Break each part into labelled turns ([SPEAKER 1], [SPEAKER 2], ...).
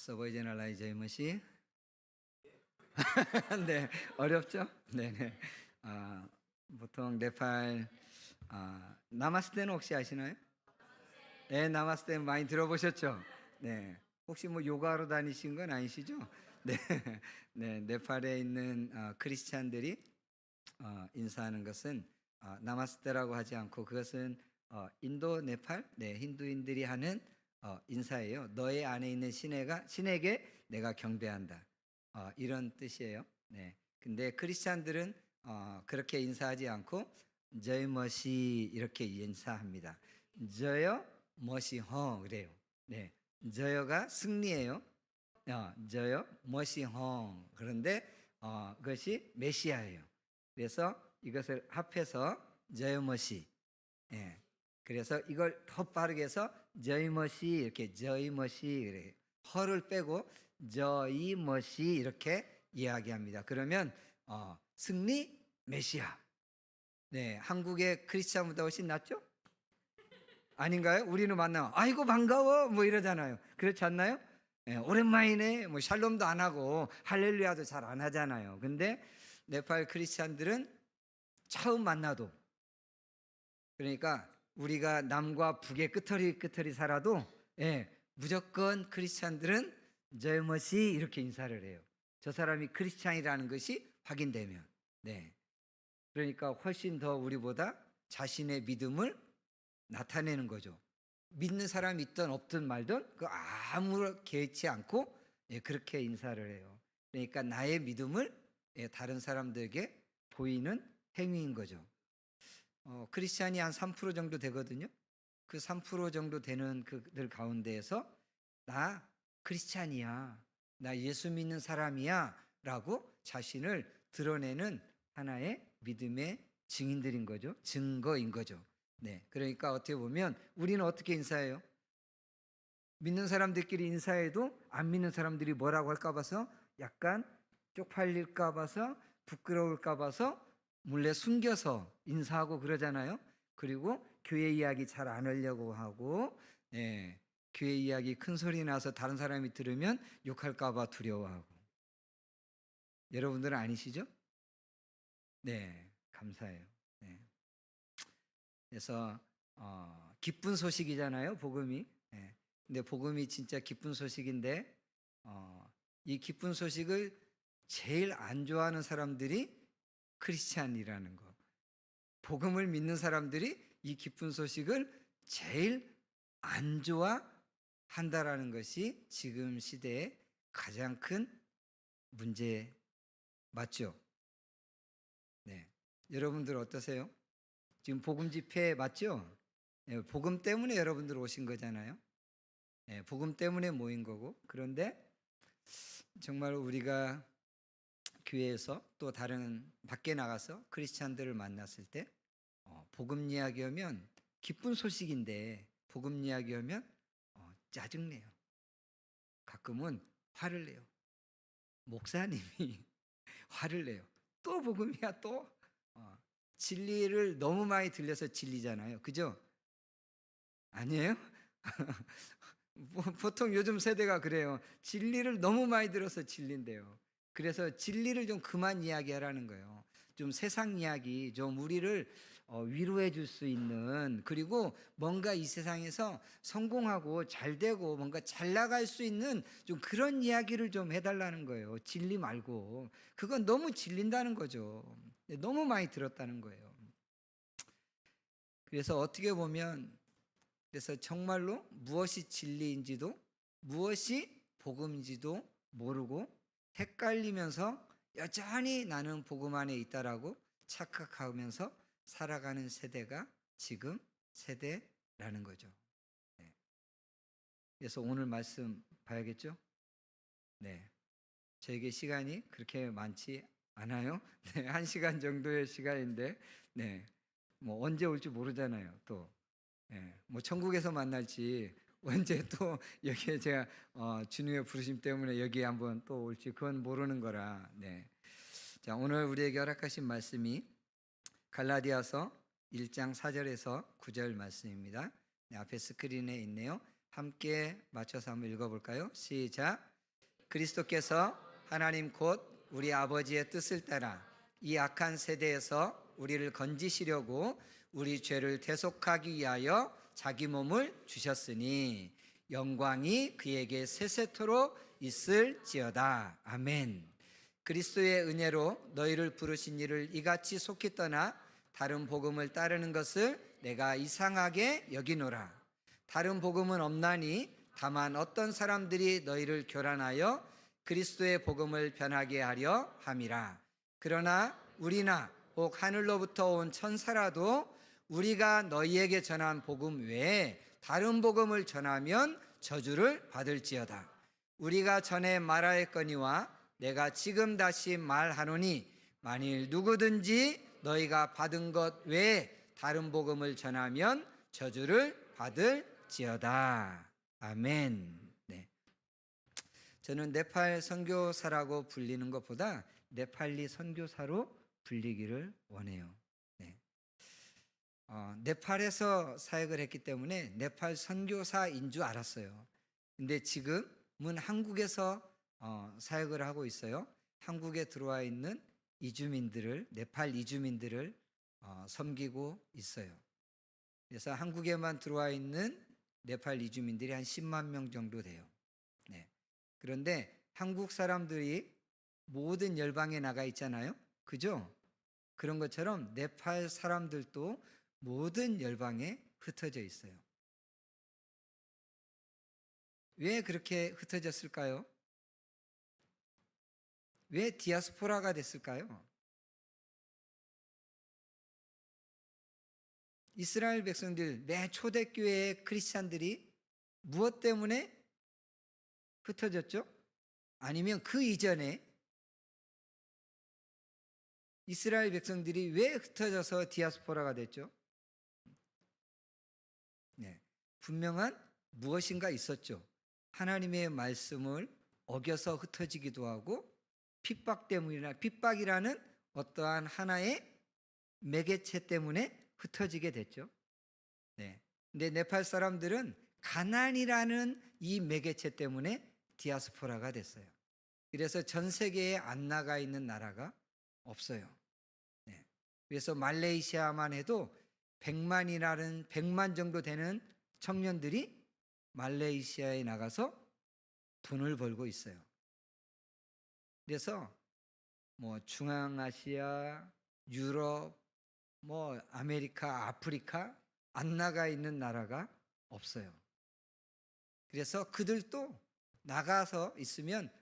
[SPEAKER 1] 서버이 제널라이 제이머시. 네, 어렵죠? 네네. 아, 보통 네팔 나마스테는 혹시 아시나요? 네, 나마스테 많이 들어보셨죠? 네. 혹시 뭐 요가하러 다니신 건 아니시죠? 네, 네, 네팔에 있는 크리스찬들이 인사하는 것은 나마스테라고 하지 않고 그것은 인도 네팔 힌두인들이 하는 인사예요. 너의 안에 있는 신에게 내가 경배한다. 이런 뜻이에요. 네. 근데 크리스찬들은 그렇게 인사하지 않고 저의 멋이 이렇게 인사합니다. 저요 멋이 허 그래요. 네. 저요가 승리예요. 저요 멋이 허 그런데 그것이 메시아예요. 그래서 이것을 합해서 저이머시. 예. 그래서 이걸 더 빠르게 해서 저이머시 이렇게 저이머시 그래. 허를 빼고 저이머시 이렇게 이야기합니다. 그러면 승리 메시아. 네, 한국의 크리스찬보다 훨씬 낫죠? 아닌가요? 우리는 만나면 아이고 반가워 뭐 이러잖아요. 그렇지 않나요? 예, 오랜만이네 뭐 샬롬도 안 하고 할렐루야도 잘 안 하잖아요. 근데 네팔 크리스찬들은 처음 만나도, 그러니까 우리가 남과 북의 끄터리 살아도 무조건 크리스찬들은 저머시 이렇게 인사를 해요. 저 사람이 크리스찬이라는 것이 확인되면. 네. 그러니까 훨씬 더 우리보다 자신의 믿음을 나타내는 거죠. 믿는 사람이 있든 없든 말든 그 아무렇지 않고 그렇게 인사를 해요. 그러니까 나의 믿음을 다른 사람들에게 보이는 행위인 거죠. 크리스찬이 한 3% 정도 되거든요. 그 3% 정도 되는 그들 가운데에서 나 크리스찬이야, 나 예수 믿는 사람이야 라고 자신을 드러내는 하나의 믿음의 증인들인 거죠. 증거인 거죠. 네, 그러니까 어떻게 보면 우리는 어떻게 인사해요? 믿는 사람들끼리 인사해도 안 믿는 사람들이 뭐라고 할까 봐서 약간 쪽팔릴까 봐서 부끄러울까 봐서 몰래 숨겨서 인사하고 그러잖아요. 그리고 교회 이야기 잘 안 하려고 하고, 교회 이야기 큰 소리 나서 다른 사람이 들으면 욕할까 봐 두려워하고. 여러분들은 아니시죠? 네, 감사해요. 네. 그래서 기쁜 소식이잖아요, 복음이. 네. 근데 복음이 진짜 기쁜 소식인데 이 기쁜 소식을 제일 안 좋아하는 사람들이 크리스찬이라는 거. 복음을 믿는 사람들이 이 기쁜 소식을 제일 안 좋아한다라는 것이 지금 시대의 가장 큰 문제 맞죠? 네. 여러분들 어떠세요? 지금 복음 집회 맞죠? 복음 때문에 여러분들 오신 거잖아요. 복음 때문에 모인 거고. 그런데 정말 우리가 교회에서 또 다른 밖에 나가서 크리스찬들을 만났을 때 복음 이야기하면 기쁜 소식인데 복음 이야기하면 짜증내요. 가끔은 화를 내요. 목사님이 화를 내요. 또 복음이야 또. 진리를 너무 많이 들려서 진리잖아요. 그죠? 아니에요? 보통 요즘 세대가 그래요. 진리를 너무 많이 들어서 진리인데요. 그래서 진리를 좀 그만 이야기하라는 거예요. 좀 세상 이야기, 좀 우리를 위로해 줄 수 있는, 그리고 뭔가 이 세상에서 성공하고 잘 되고 뭔가 잘 나갈 수 있는 좀 그런 이야기를 좀 해달라는 거예요. 진리 말고. 그건 너무 질린다는 거죠. 너무 많이 들었다는 거예요. 그래서 어떻게 보면, 그래서 정말로 무엇이 진리인지도 무엇이 복음인지도 모르고 헷갈리면서 여전히 나는 복음 안에 있다라고 착각하면서 살아가는 세대가 지금 세대라는 거죠. 네. 그래서 오늘 말씀 봐야겠죠? 네. 저에게 시간이 그렇게 많지 않아요. 네, 1시간 정도의 시간인데, 네. 뭐 언제 올지 모르잖아요. 또, 뭐 천국에서 만날지 언제 또 여기에 제가 주님의 부르심 때문에 여기에 한번 또 올지 그건 모르는 거라. 네. 자, 오늘 우리에게 허락하신 말씀이 갈라디아서 1장 4절에서 9절 말씀입니다. 네, 앞에 스크린에 있네요. 함께 맞춰서 한번 읽어볼까요? 시작. 그리스도께서 하나님 곧 우리 아버지의 뜻을 따라 이 악한 세대에서 우리를 건지시려고 우리 죄를 대속하기 위하여 자기 몸을 주셨으니 영광이 그에게 세세토록 있을지어다. 아멘. 그리스도의 은혜로 너희를 부르신 이를 이같이 속히 떠나 다른 복음을 따르는 것을 내가 이상하게 여기노라. 다른 복음은 없나니 다만 어떤 사람들이 너희를 교란하여 그리스도의 복음을 변하게 하려 함이라. 그러나 우리나 혹 하늘로부터 온 천사라도 우리가 너희에게 전한 복음 외에 다른 복음을 전하면 저주를 받을지어다. 우리가 전에 말하였거니와 내가 지금 다시 말하노니 만일 누구든지 너희가 받은 것 외에 다른 복음을 전하면 저주를 받을지어다. 아멘. 네. 저는 네팔 선교사라고 불리는 것보다 네팔리 선교사로 불리기를 원해요. 네. 네팔에서 사역을 했기 때문에 네팔 선교사인 줄 알았어요. 근데 지금은 한국에서 사역을 하고 있어요. 한국에 들어와 있는 이주민들을, 네팔 이주민들을 섬기고 있어요. 그래서 한국에만 들어와 있는 네팔 이주민들이 한 10만 명 정도 돼요. 네. 그런데 한국 사람들이 모든 열방에 나가 있잖아요. 그죠? 그런 것처럼 네팔 사람들도 모든 열방에 흩어져 있어요. 왜 그렇게 흩어졌을까요? 왜 디아스포라가 됐을까요? 이스라엘 백성들, 매 초대교회의 크리스찬들이 무엇 때문에 흩어졌죠? 아니면 그 이전에 이스라엘 백성들이 왜 흩어져서 디아스포라가 됐죠? 네, 분명한 무엇인가 있었죠. 하나님의 말씀을 어겨서 흩어지기도 하고 핍박 때문이나 핍박이라는 어떠한 하나의 매개체 때문에 흩어지게 됐죠. 네. 근데 네팔 사람들은 가난이라는 이 매개체 때문에 디아스포라가 됐어요. 그래서 전 세계에 안 나가 있는 나라가 없어요. 네. 그래서 말레이시아만 해도 100만 정도 되는 청년들이 말레이시아에 나가서 돈을 벌고 있어요. 그래서 뭐 중앙아시아, 유럽, 뭐 아메리카, 아프리카 안 나가 있는 나라가 없어요. 그래서 그들도 나가서 있으면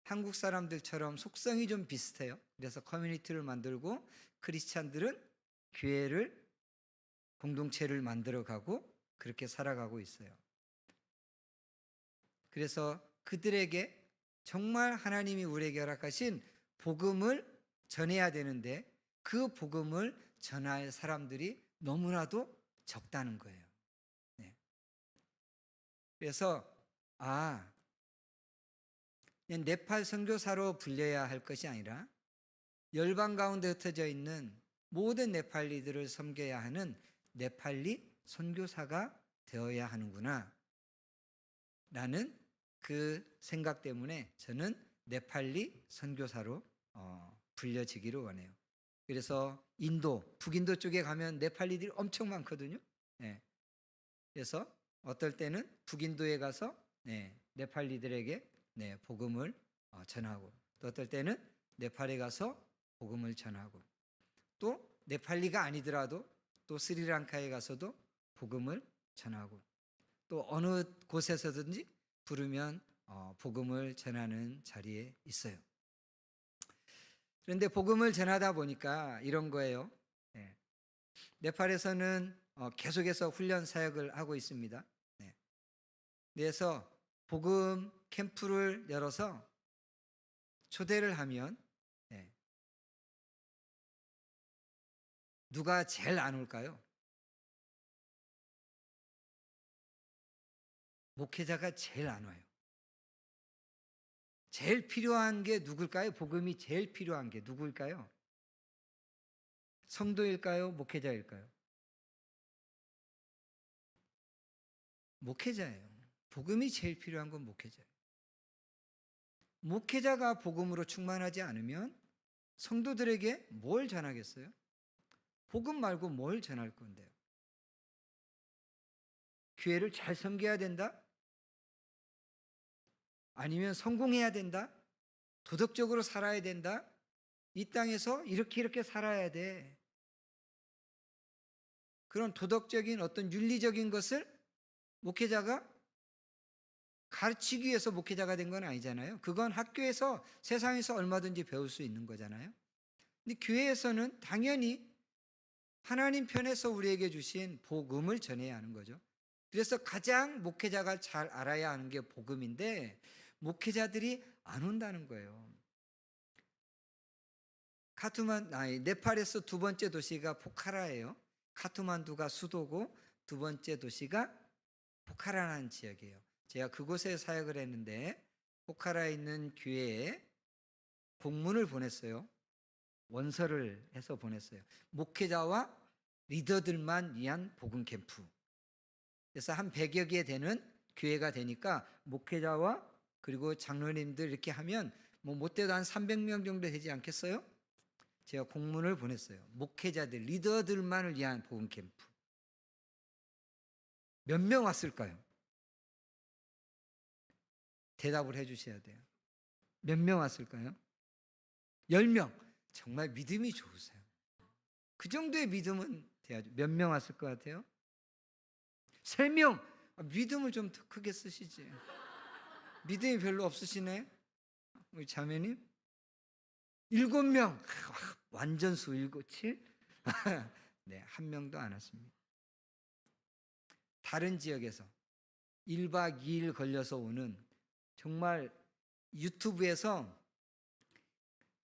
[SPEAKER 1] 한국 사람들처럼 속성이 좀 비슷해요. 그래서 커뮤니티를 만들고 크리스찬들은 교회를 공동체를 만들어가고 그렇게 살아가고 있어요. 그래서 그들에게 정말 하나님이 우리에게 허락하신 복음을 전해야 되는데 그 복음을 전할 사람들이 너무나도 적다는 거예요. 네. 그래서 그냥 네팔 선교사로 불려야 할 것이 아니라 열방 가운데 흩어져 있는 모든 네팔리들을 섬겨야 하는 네팔리 선교사가 되어야 하는구나 라는 그 생각 때문에 저는 네팔리 선교사로 불려지기를 원해요. 그래서 인도, 북인도 쪽에 가면 네팔리들이 엄청 많거든요. 네. 그래서 어떨 때는 북인도에 가서 네팔리들에게 복음을 전하고 또 어떨 때는 네팔에 가서 복음을 전하고 또 네팔리가 아니더라도 또 스리랑카에 가서도 복음을 전하고 또 어느 곳에서든지 부르면 복음을 전하는 자리에 있어요. 그런데 복음을 전하다 보니까 이런 거예요. 네팔에서는 계속해서 훈련 사역을 하고 있습니다. 그래서 복음 캠프를 열어서 초대를 하면 누가 제일 안 올까요? 목회자가 제일 안 와요. 제일 필요한 게 누굴까요? 복음이 제일 필요한 게 누구일까요? 성도일까요? 목회자일까요? 목회자예요. 복음이 제일 필요한 건 목회자예요. 목회자가 복음으로 충만하지 않으면 성도들에게 뭘 전하겠어요? 복음 말고 뭘 전할 건데요? 교회를 잘 섬겨야 된다? 아니면 성공해야 된다? 도덕적으로 살아야 된다? 이 땅에서 이렇게 살아야 돼. 그런 도덕적인 어떤 윤리적인 것을 목회자가 가르치기 위해서 목회자가 된 건 아니잖아요. 그건 학교에서 세상에서 얼마든지 배울 수 있는 거잖아요. 근데 교회에서는 당연히 하나님 편에서 우리에게 주신 복음을 전해야 하는 거죠. 그래서 가장 목회자가 잘 알아야 하는 게 복음인데 목회자들이 안 온다는 거예요. 네팔에서 두 번째 도시가 포카라예요. 카트만두가 수도고 두 번째 도시가 포카라라는 지역이에요. 제가 그곳에 사역을 했는데 포카라에 있는 교회에 공문을 보냈어요. 원서를 해서 보냈어요. 목회자와 리더들만 위한 복음 캠프. 그래서 한 100여 개 되는 교회가 되니까 목회자와 그리고 장로님들 이렇게 하면 뭐 못돼도 한 300명 정도 되지 않겠어요? 제가 공문을 보냈어요. 목회자들, 리더들만을 위한 복음 캠프. 몇 명 왔을까요? 대답을 해 주셔야 돼요. 몇 명 왔을까요? 10명. 정말 믿음이 좋으세요. 그 정도의 믿음은 돼야죠. 몇 명 왔을 것 같아요? 3명. 믿음을 좀 더 크게 쓰시지. 믿음이 별로 없으시네. 우리 자매님. 7명. 완전수 7? 네, 한 명도 안 왔습니다. 다른 지역에서 1박 2일 걸려서 오는 정말 유튜브에서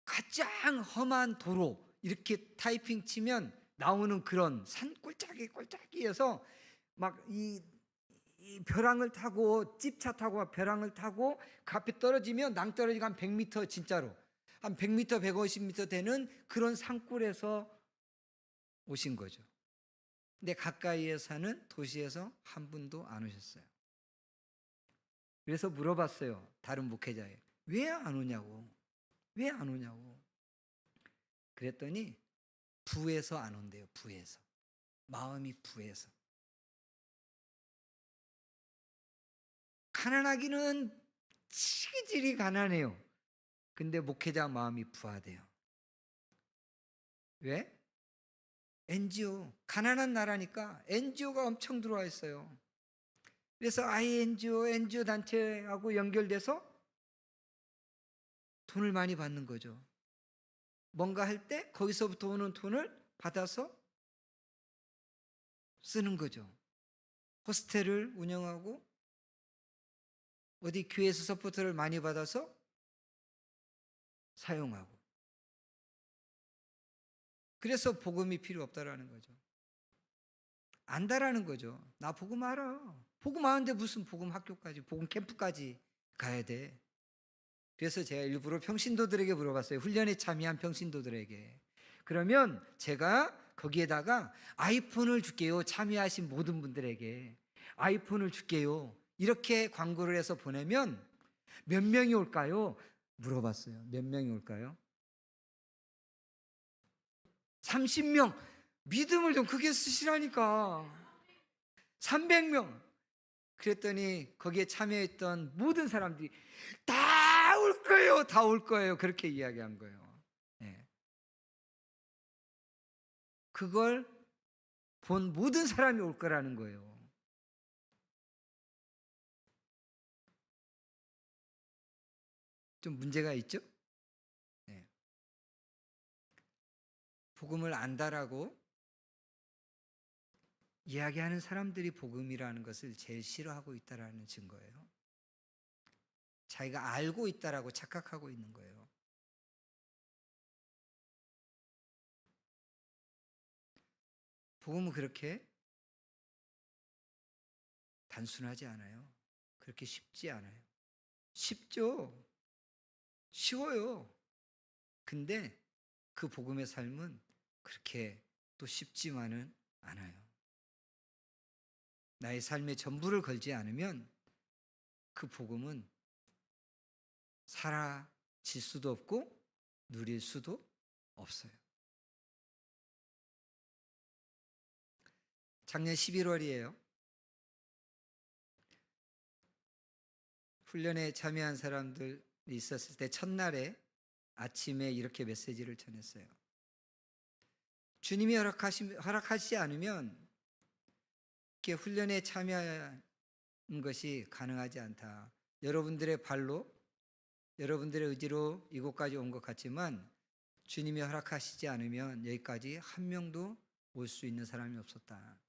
[SPEAKER 1] 가장 험한 도로 이렇게 타이핑 치면 나오는 그런 산 꼴짜기에서 막 이 벼랑을 타고 집차 타고 벼랑을 타고 그 앞에 떨어지면 낭떠러지가 한 100m 진짜로 한 100m 150m 되는 그런 산골에서 오신 거죠. 근데 가까이에 사는 도시에서 한 분도 안 오셨어요. 그래서 물어봤어요. 다른 목회자에. 왜 안 오냐고. 왜 안 오냐고. 그랬더니 부에서 안 온대요. 부에서. 마음이 부에서. 가난하기는 치질이 가난해요. 근데 목회자 마음이 부하대요. 왜? NGO. 가난한 나라니까 NGO가 엄청 들어와 있어요. 그래서 NGO 단체하고 연결돼서 돈을 많이 받는 거죠. 뭔가 할 때 거기서부터 오는 돈을 받아서 쓰는 거죠. 호스텔을 운영하고 어디 교회에서 서포트를 많이 받아서 사용하고. 그래서 복음이 필요 없다라는 거죠. 안다라는 거죠. 나 복음 알아. 복음 아는데 무슨 복음 학교까지, 복음 캠프까지 가야 돼. 그래서 제가 일부러 평신도들에게 물어봤어요. 훈련에 참여한 평신도들에게. 그러면 제가 거기에다가 아이폰을 줄게요. 참여하신 모든 분들에게. 아이폰을 줄게요. 이렇게 광고를 해서 보내면 몇 명이 올까요? 물어봤어요. 몇 명이 올까요? 30명. 믿음을 좀 크게 쓰시라니까. 300명. 그랬더니 거기에 참여했던 모든 사람들이 다 올 거예요. 다 올 거예요. 그렇게 이야기한 거예요. 네. 그걸 본 모든 사람이 올 거라는 거예요. 좀 문제가 있죠? 네. 복음을 안다라고 이야기하는 사람들이 복음이라는 것을 제일 싫어하고 있다라는 증거예요. 자기가 알고 있다라고 착각하고 있는 거예요. 복음은 그렇게 단순하지 않아요. 그렇게 쉽지 않아요. 쉽죠. 쉬워요. 근데 그 복음의 삶은 그렇게 또 쉽지만은 않아요. 나의 삶의 전부를 걸지 않으면 그 복음은 사라질 수도 없고 누릴 수도 없어요. 작년 11월이에요. 훈련에 참여한 사람들이 있었을 때 첫날에 아침에 이렇게 메시지를 전했어요. 주님이 허락하시지 않으면 이렇게 훈련에 참여한 것이 가능하지 않다. 여러분들의 발로, 여러분들의 의지로 이곳까지 온 것 같지만 주님이 허락하시지 않으면 여기까지 한 명도 올 수 있는 사람이 없었다.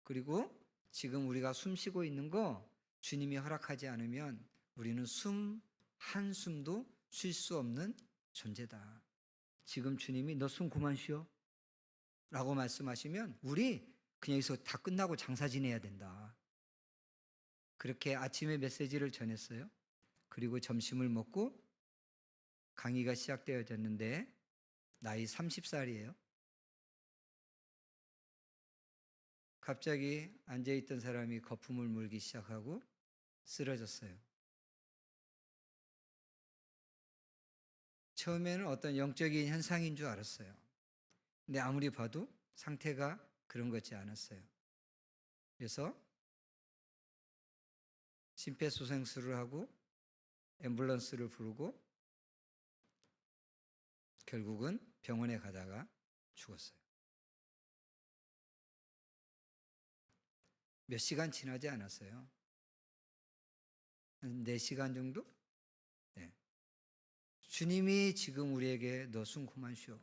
[SPEAKER 1] 그리고 지금 우리가 숨 쉬고 있는 거 주님이 허락하지 않으면 우리는 숨 한숨도 쉴 수 없는 존재다. 지금 주님이 너 숨 그만 쉬어 라고 말씀하시면 우리 그냥 여기서 다 끝나고 장사 지내야 된다. 그렇게 아침에 메시지를 전했어요. 그리고 점심을 먹고 강의가 시작되어졌는데 나이 30살이에요. 갑자기 앉아있던 사람이 거품을 물기 시작하고 쓰러졌어요. 처음에는 어떤 영적인 현상인 줄 알았어요. 근데 아무리 봐도 상태가 그런 것 같지 않았어요. 그래서 심폐소생술을 하고 앰뷸런스를 부르고 결국은 병원에 가다가 죽었어요. 몇 시간 지나지 않았어요. 한 4시간 정도? 네. 주님이 지금 우리에게 너 숨 그만 쉬어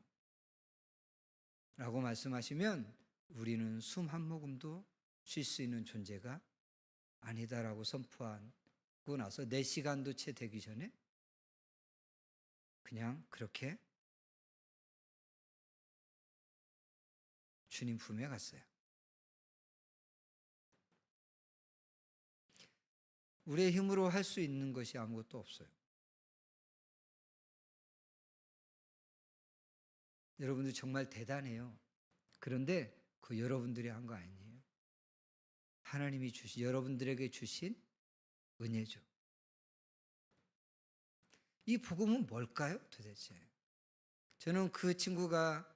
[SPEAKER 1] 라고 말씀하시면 우리는 숨 한 모금도 쉴 수 있는 존재가 아니다라고 선포하고 나서 4시간도 채 되기 전에 그냥 그렇게 주님 품에 갔어요. 우리의 힘으로 할 수 있는 것이 아무것도 없어요. 여러분들 정말 대단해요. 그런데 그 여러분들이 한 거 아니에요. 하나님이 여러분들에게 주신 은혜죠. 이 복음은 뭘까요, 도대체? 저는 그 친구가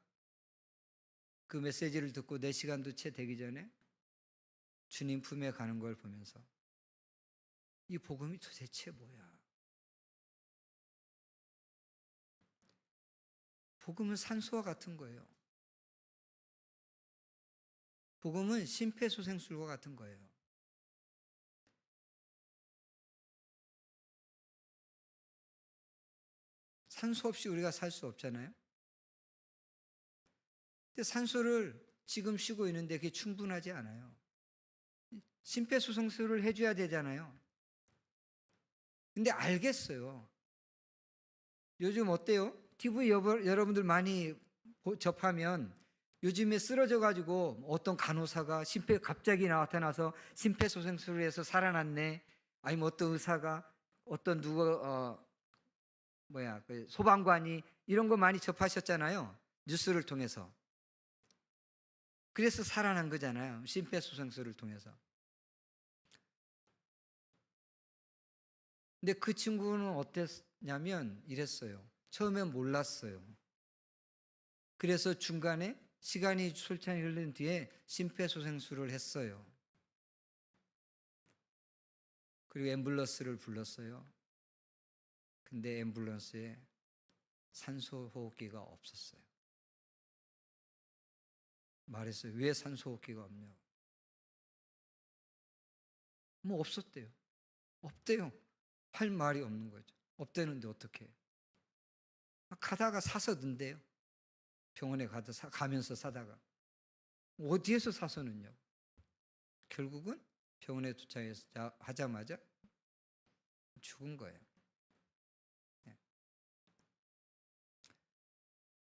[SPEAKER 1] 그 메시지를 듣고 4시간도 채 되기 전에 주님 품에 가는 걸 보면서 이 복음이 도대체 뭐야? 복음은 산소와 같은 거예요. 복음은 심폐소생술과 같은 거예요. 산소 없이 우리가 살 수 없잖아요. 근데 산소를 지금 쉬고 있는데 그게 충분하지 않아요. 심폐소생술을 해줘야 되잖아요. 근데 알겠어요. 요즘 어때요? TV 여러분들 많이 접하면 요즘에 쓰러져가지고 어떤 간호사가 갑자기 나타나서 심폐소생술을 해서 살아났네. 아니면 어떤 의사가 어떤 그 소방관이 이런 거 많이 접하셨잖아요. 뉴스를 통해서. 그래서 살아난 거잖아요. 심폐소생술을 통해서. 근데 그 친구는 어땠냐면 이랬어요. 처음엔 몰랐어요. 그래서 중간에 시간이 솔찬히 흐른 뒤에 심폐소생술을 했어요. 그리고 앰뷸런스를 불렀어요. 근데 앰뷸런스에 산소호흡기가 없었어요. 말했어요. 왜 산소호흡기가 없냐고. 뭐 없었대요. 없대요. 할 말이 없는 거죠. 없대는데 어떻게? 가다가 사서 든대요. 병원에 가면서 사다가. 어디에서 사서는요? 결국은 병원에 도착하자마자 죽은 거예요. 네.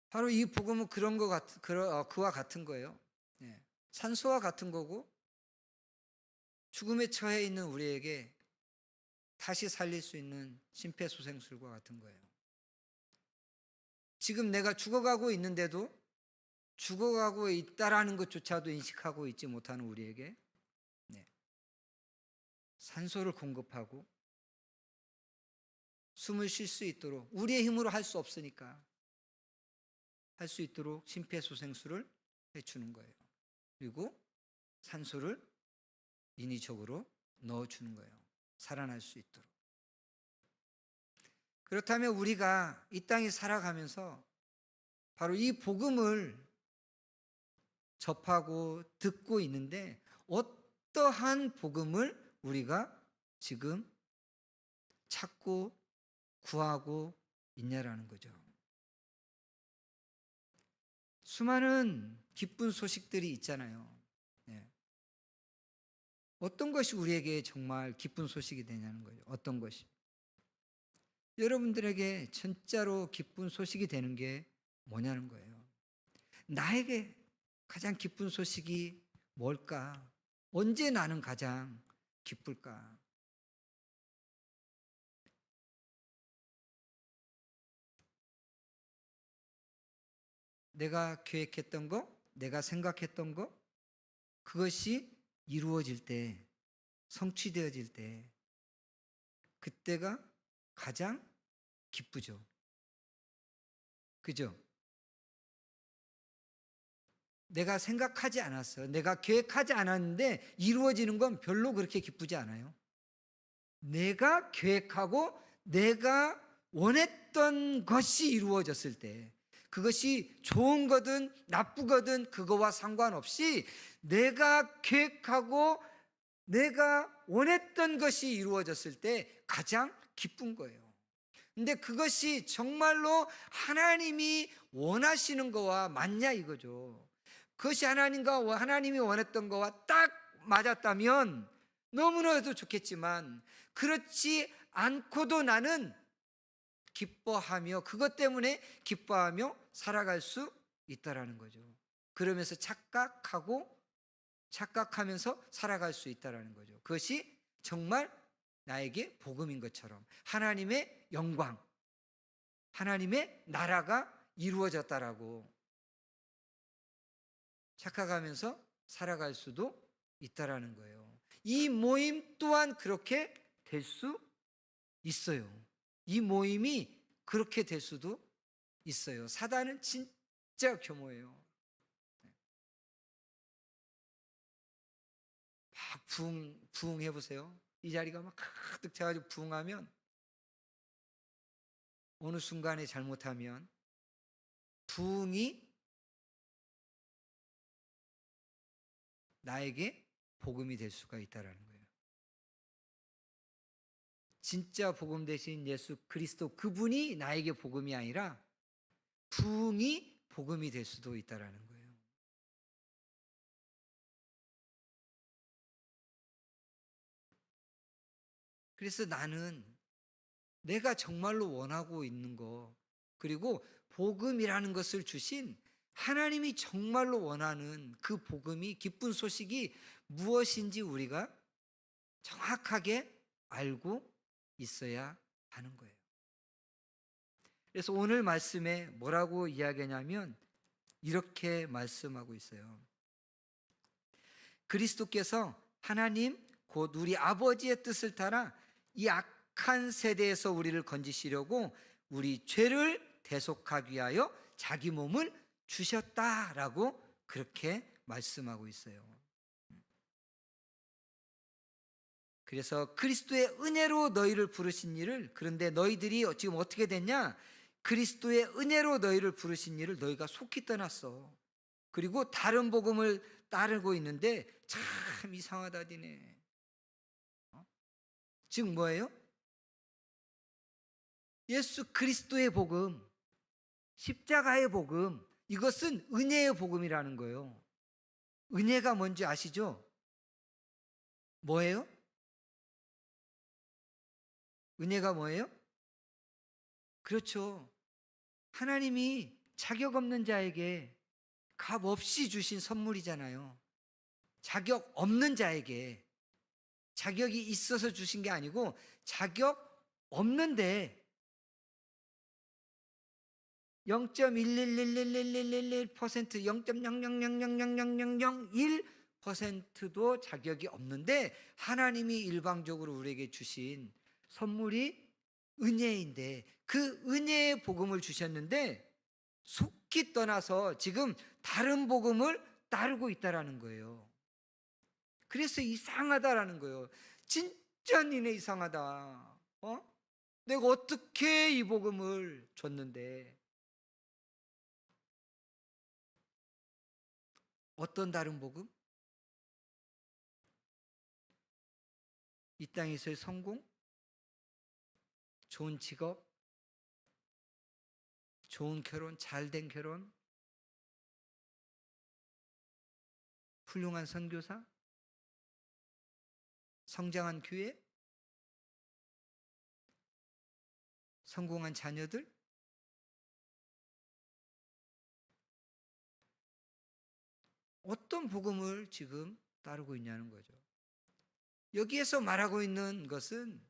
[SPEAKER 1] 바로 이 복음은 그와 같은 거예요. 네. 산소와 같은 거고 죽음에 처해 있는 우리에게 다시 살릴 수 있는 심폐소생술과 같은 거예요. 지금 내가 죽어가고 있는데도 죽어가고 있다라는 것조차도 인식하고 있지 못하는 우리에게 산소를 공급하고 숨을 쉴 수 있도록, 우리의 힘으로 할 수 없으니까 할 수 있도록 심폐소생술을 해주는 거예요. 그리고 산소를 인위적으로 넣어주는 거예요. 살아날 수 있도록. 그렇다면 우리가 이 땅에 살아가면서 바로 이 복음을 접하고 듣고 있는데 어떠한 복음을 우리가 지금 찾고 구하고 있냐라는 거죠. 수많은 기쁜 소식들이 있잖아요. 네. 어떤 것이 우리에게 정말 기쁜 소식이 되냐는 거예요. 어떤 것이. 여러분들에게 진짜로 기쁜 소식이 되는 게 뭐냐는 거예요. 나에게 가장 기쁜 소식이 뭘까? 언제 나는 가장 기쁠까? 내가 계획했던 거, 내가 생각했던 거, 그것이 이루어질 때, 성취되어질 때, 그때가 가장 기쁘죠. 그죠? 내가 생각하지 않았어요. 내가 계획하지 않았는데 이루어지는 건 별로 그렇게 기쁘지 않아요. 내가 계획하고 내가 원했던 것이 이루어졌을 때, 그것이 좋은 거든 나쁘거든 그거와 상관없이 내가 계획하고 내가 원했던 것이 이루어졌을 때 가장 기쁜 거예요. 근데 그것이 정말로 하나님이 원하시는 거와 맞냐 이거죠. 그것이 하나님이 원했던 거와 딱 맞았다면 너무나도 좋겠지만 그렇지 않고도 나는 기뻐하며 그것 때문에 기뻐하며 살아갈 수 있다라는 거죠. 그러면서 착각하면서 살아갈 수 있다라는 거죠. 그것이 정말 나에게 복음인 것처럼 하나님의 영광, 하나님의 나라가 이루어졌다라고 착각하면서 살아갈 수도 있다라는 거예요. 이 모임 또한 그렇게 될 수 있어요. 이 모임이 그렇게 될 수도 있어요. 사단은 진짜 교모예요. 막 부흥 해보세요. 이 자리가 막 가득 차가지고 부흥하면 어느 순간에 잘못하면 부흥이 나에게 복음이 될 수가 있다라는 거예요. 진짜 복음 되신 예수 그리스도 그분이 나에게 복음이 아니라 부흥이 복음이 될 수도 있다라는 거예요. 그래서 나는 내가 정말로 원하고 있는 거, 그리고 복음이라는 것을 주신 하나님이 정말로 원하는 그 복음이, 기쁜 소식이 무엇인지 우리가 정확하게 알고 있어야 하는 거예요. 그래서 오늘 말씀에 뭐라고 이야기하냐면 이렇게 말씀하고 있어요. 그리스도께서 하나님 곧 우리 아버지의 뜻을 따라 이 악한 세대에서 우리를 건지시려고 우리 죄를 대속하기 위하여 자기 몸을 주셨다라고 그렇게 말씀하고 있어요. 그래서 그리스도의 은혜로 너희를 부르신 일을, 그런데 너희들이 지금 어떻게 됐냐? 그리스도의 은혜로 너희를 부르신 일을 너희가 속히 떠났어. 그리고 다른 복음을 따르고 있는데 참 이상하다디네. 즉 뭐예요? 예수 그리스도의 복음, 십자가의 복음, 이것은 은혜의 복음이라는 거예요. 은혜가 뭔지 아시죠? 뭐예요? 은혜가 뭐예요? 그렇죠. 하나님이 자격 없는 자에게 값 없이 주신 선물이잖아요. 자격 없는 자에게, 자격이 있어서 주신 게 아니고 자격 없는데 0.1111111%, 0.000000001%도 자격이 없는데 하나님이 일방적으로 우리에게 주신 선물이 은혜인데 그 은혜의 복음을 주셨는데 속히 떠나서 지금 다른 복음을 따르고 있다라는 거예요. 그래서 이상하다라는 거예요. 진짜 니네 이상하다. 내가 어떻게 이 복음을 줬는데 어떤 다른 복음? 이 땅에서의 성공, 좋은 직업, 좋은 결혼, 잘된 결혼, 훌륭한 선교사, 성장한 교회, 성공한 자녀들, 어떤 복음을 지금 따르고 있냐는 거죠. 여기에서 말하고 있는 것은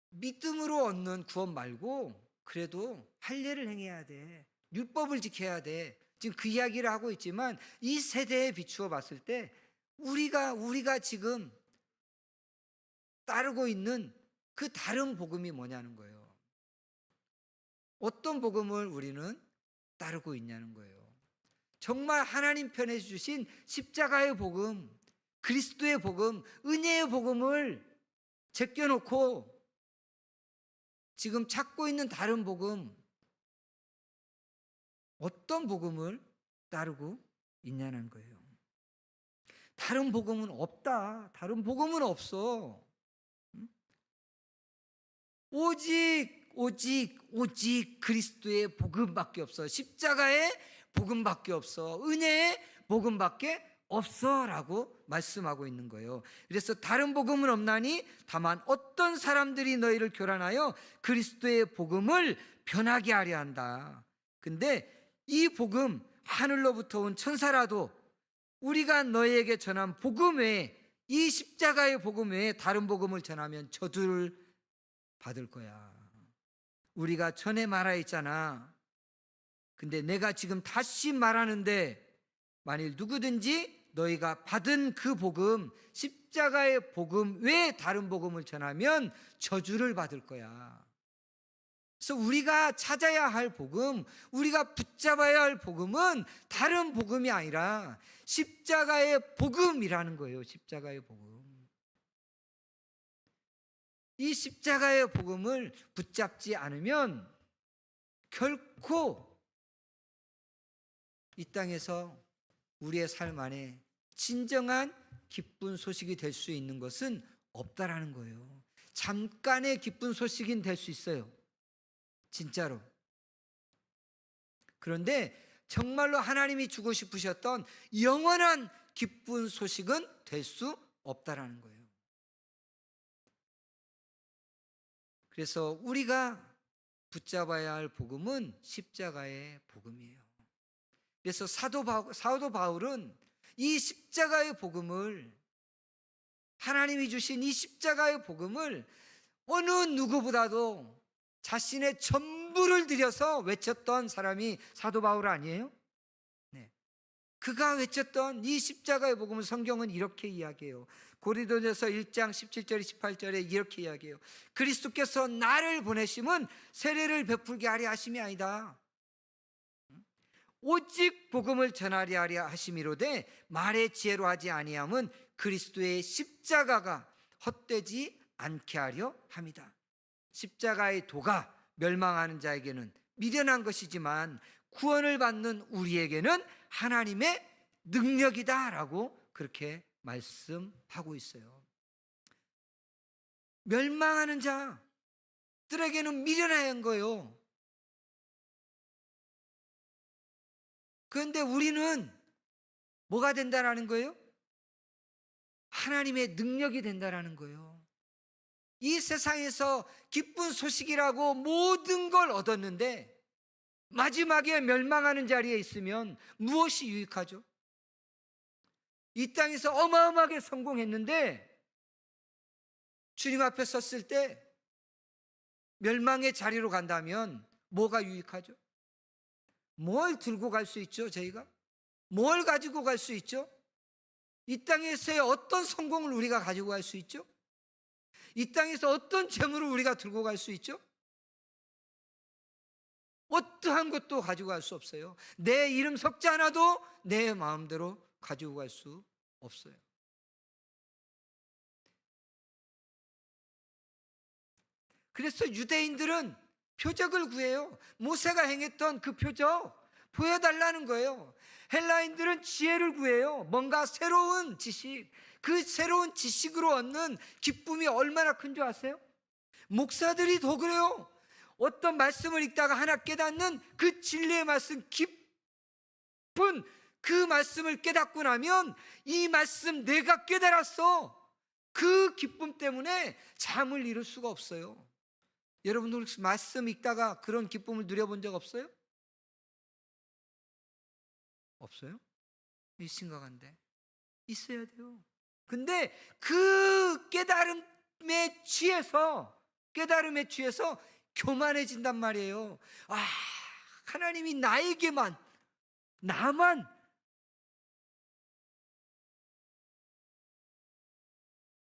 [SPEAKER 1] 믿음으로 얻는 구원 말고 그래도 할례를 행해야 돼. 율법을 지켜야 돼. 지금 그 이야기를 하고 있지만 이 세대에 비추어 봤을 때 우리가 지금 따르고 있는 그 다른 복음이 뭐냐는 거예요. 어떤 복음을 우리는 따르고 있냐는 거예요. 정말 하나님 편에 주신 십자가의 복음, 그리스도의 복음, 은혜의 복음을 제껴놓고 지금 찾고 있는 다른 복음, 어떤 복음을 따르고 있냐는 거예요. 다른 복음은 없다. 다른 복음은 없어. 오직 그리스도의 복음밖에 없어. 십자가의 복음밖에 없어. 은혜의 복음밖에 없어라고 말씀하고 있는 거예요. 그래서 다른 복음은 없나니 다만 어떤 사람들이 너희를 교란하여 그리스도의 복음을 변하게 하려 한다. 근데 이 복음, 하늘로부터 온 천사라도 우리가 너희에게 전한 복음 외에, 이 십자가의 복음 외에 다른 복음을 전하면 저주를 받을 거야. 우리가 전에 말하였잖아. 근데 내가 지금 다시 말하는데 만일 누구든지 너희가 받은 그 복음, 십자가의 복음 외에 다른 복음을 전하면 저주를 받을 거야. 그래서 우리가 찾아야 할 복음, 우리가 붙잡아야 할 복음은 다른 복음이 아니라 십자가의 복음이라는 거예요. 십자가의 복음. 이 십자가의 복음을 붙잡지 않으면 결코 이 땅에서 우리의 삶 안에 진정한 기쁜 소식이 될 수 있는 것은 없다라는 거예요. 잠깐의 기쁜 소식은 될 수 있어요. 진짜로. 그런데 정말로 하나님이 주고 싶으셨던 영원한 기쁜 소식은 될 수 없다라는 거예요. 그래서 우리가 붙잡아야 할 복음은 십자가의 복음이에요. 그래서 사도 바울은 이 십자가의 복음을, 하나님이 주신 이 십자가의 복음을 어느 누구보다도 자신의 전부를 들여서 외쳤던 사람이 사도 바울 아니에요? 네. 그가 외쳤던 이 십자가의 복음을 성경은 이렇게 이야기해요. 고린도전서 1장 17절 18절에 이렇게 이야기해요. 그리스도께서 나를 보내심은 세례를 베풀게 하려 하심이 아니다. 오직 복음을 전하려 하려 하심이로되 말의 지혜로 하지 아니함은 그리스도의 십자가가 헛되지 않게 하려 함이다. 십자가의 도가 멸망하는 자에게는 미련한 것이지만 구원을 받는 우리에게는 하나님의 능력이다라고 그렇게 말씀하고 있어요. 멸망하는 자들에게는 미련한 거예요. 그런데 우리는 뭐가 된다라는 거예요? 하나님의 능력이 된다라는 거예요. 이 세상에서 기쁜 소식이라고 모든 걸 얻었는데 마지막에 멸망하는 자리에 있으면 무엇이 유익하죠? 이 땅에서 어마어마하게 성공했는데 주님 앞에 섰을 때 멸망의 자리로 간다면 뭐가 유익하죠? 뭘 들고 갈 수 있죠? 저희가? 뭘 가지고 갈 수 있죠? 이 땅에서의 어떤 성공을 우리가 가지고 갈 수 있죠? 이 땅에서 어떤 재물을 우리가 들고 갈 수 있죠? 어떠한 것도 가지고 갈 수 없어요. 내 이름 섞지 않아도 내 마음대로 가지고 갈 수 없어요. 그래서 유대인들은 표적을 구해요. 모세가 행했던 그 표적 보여달라는 거예요. 헬라인들은 지혜를 구해요. 뭔가 새로운 지식, 그 새로운 지식으로 얻는 기쁨이 얼마나 큰 줄 아세요? 목사들이 더 그래요. 어떤 말씀을 읽다가 하나 깨닫는 그 진리의 말씀, 깊은 그 말씀을 깨닫고 나면 이 말씀 내가 깨달았어. 그 기쁨 때문에 잠을 이룰 수가 없어요. 여러분들 말씀 읽다가 그런 기쁨을 누려본 적 없어요? 없어요? 심각한데 있어야 돼요. 근데 그 깨달음에 취해서 교만해진단 말이에요. 아, 하나님이 나만.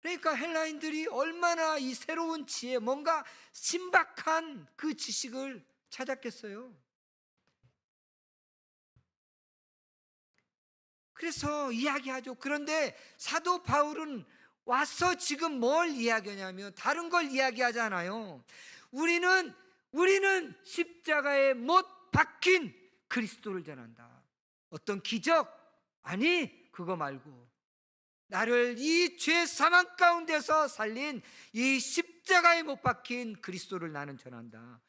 [SPEAKER 1] 그러니까 헬라인들이 얼마나 이 새로운 지혜, 뭔가 신박한 그 지식을 찾았겠어요. 그래서 이야기하죠. 그런데 사도 바울은 와서 지금 뭘 이야기하냐면 다른 걸 이야기하잖아요. 우리는 십자가에 못 박힌 그리스도를 전한다. 어떤 기적? 아니, 그거 말고 나를 이 죄 사망 가운데서 살린 이 십자가에 못 박힌 그리스도를 나는 전한다.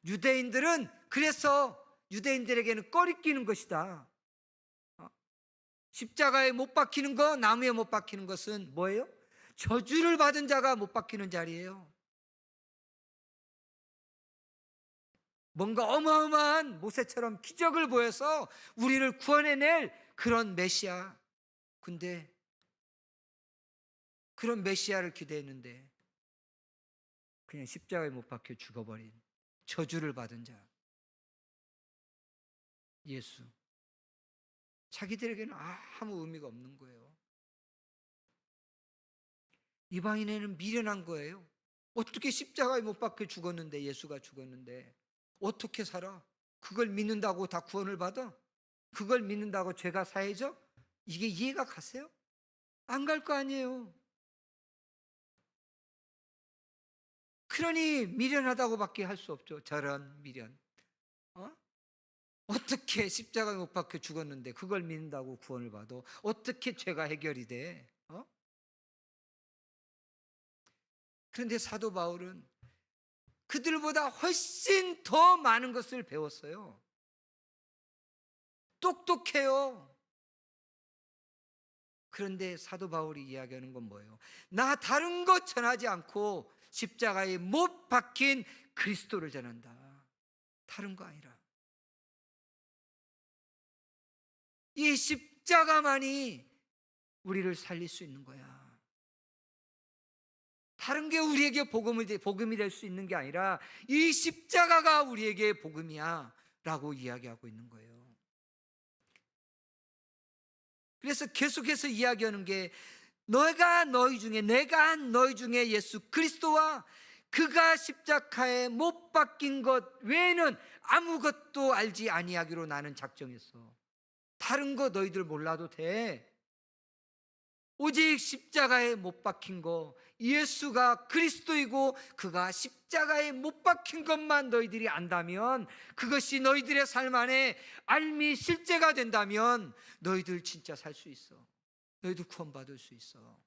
[SPEAKER 1] 유대인들은 그래서 유대인들에게는 꺼리끼는 것이다. 십자가에 못 박히는 거, 나무에 못 박히는 것은 뭐예요? 저주를 받은 자가 못 박히는 자리예요. 뭔가 어마어마한 모세처럼 기적을 보여서 우리를 구원해낼 그런 메시아. 근데 그런 메시아를 기대했는데 그냥 십자가에 못 박혀 죽어버린 저주를 받은 자 예수. 자기들에게는 아무 의미가 없는 거예요. 이방인에는 미련한 거예요. 어떻게 십자가에 못 박혀 죽었는데, 예수가 죽었는데 어떻게 살아? 그걸 믿는다고 다 구원을 받아? 그걸 믿는다고 죄가 사해져? 이게 이해가 가세요? 안 갈 거 아니에요. 그러니 미련하다고밖에 할 수 없죠. 저런 미련. 어떻게 십자가에 못 박혀 죽었는데 그걸 믿는다고 구원을 받아? 어떻게 죄가 해결이 돼? 그런데 사도 바울은 그들보다 훨씬 더 많은 것을 배웠어요. 똑똑해요. 그런데 사도 바울이 이야기하는 건 뭐예요? 나 다른 것 전하지 않고 십자가에 못 박힌 그리스도를 전한다. 다른 거 아니라. 이 십자가만이 우리를 살릴 수 있는 거야. 다른 게 우리에게 복음이 될 수 있는 게 아니라 이 십자가가 우리에게 복음이야 라고 이야기하고 있는 거예요. 그래서 계속해서 이야기하는 게 내가 너희 중에 예수 그리스도와 그가 십자가에 못 박힌 것 외에는 아무것도 알지 아니하기로 나는 작정했어. 다른 거 너희들 몰라도 돼. 오직 십자가에 못 박힌 거, 예수가 그리스도이고 그가 십자가에 못 박힌 것만 너희들이 안다면, 그것이 너희들의 삶 안에 알미 실제가 된다면 너희들 진짜 살 수 있어. 너희들 구원받을 수 있어.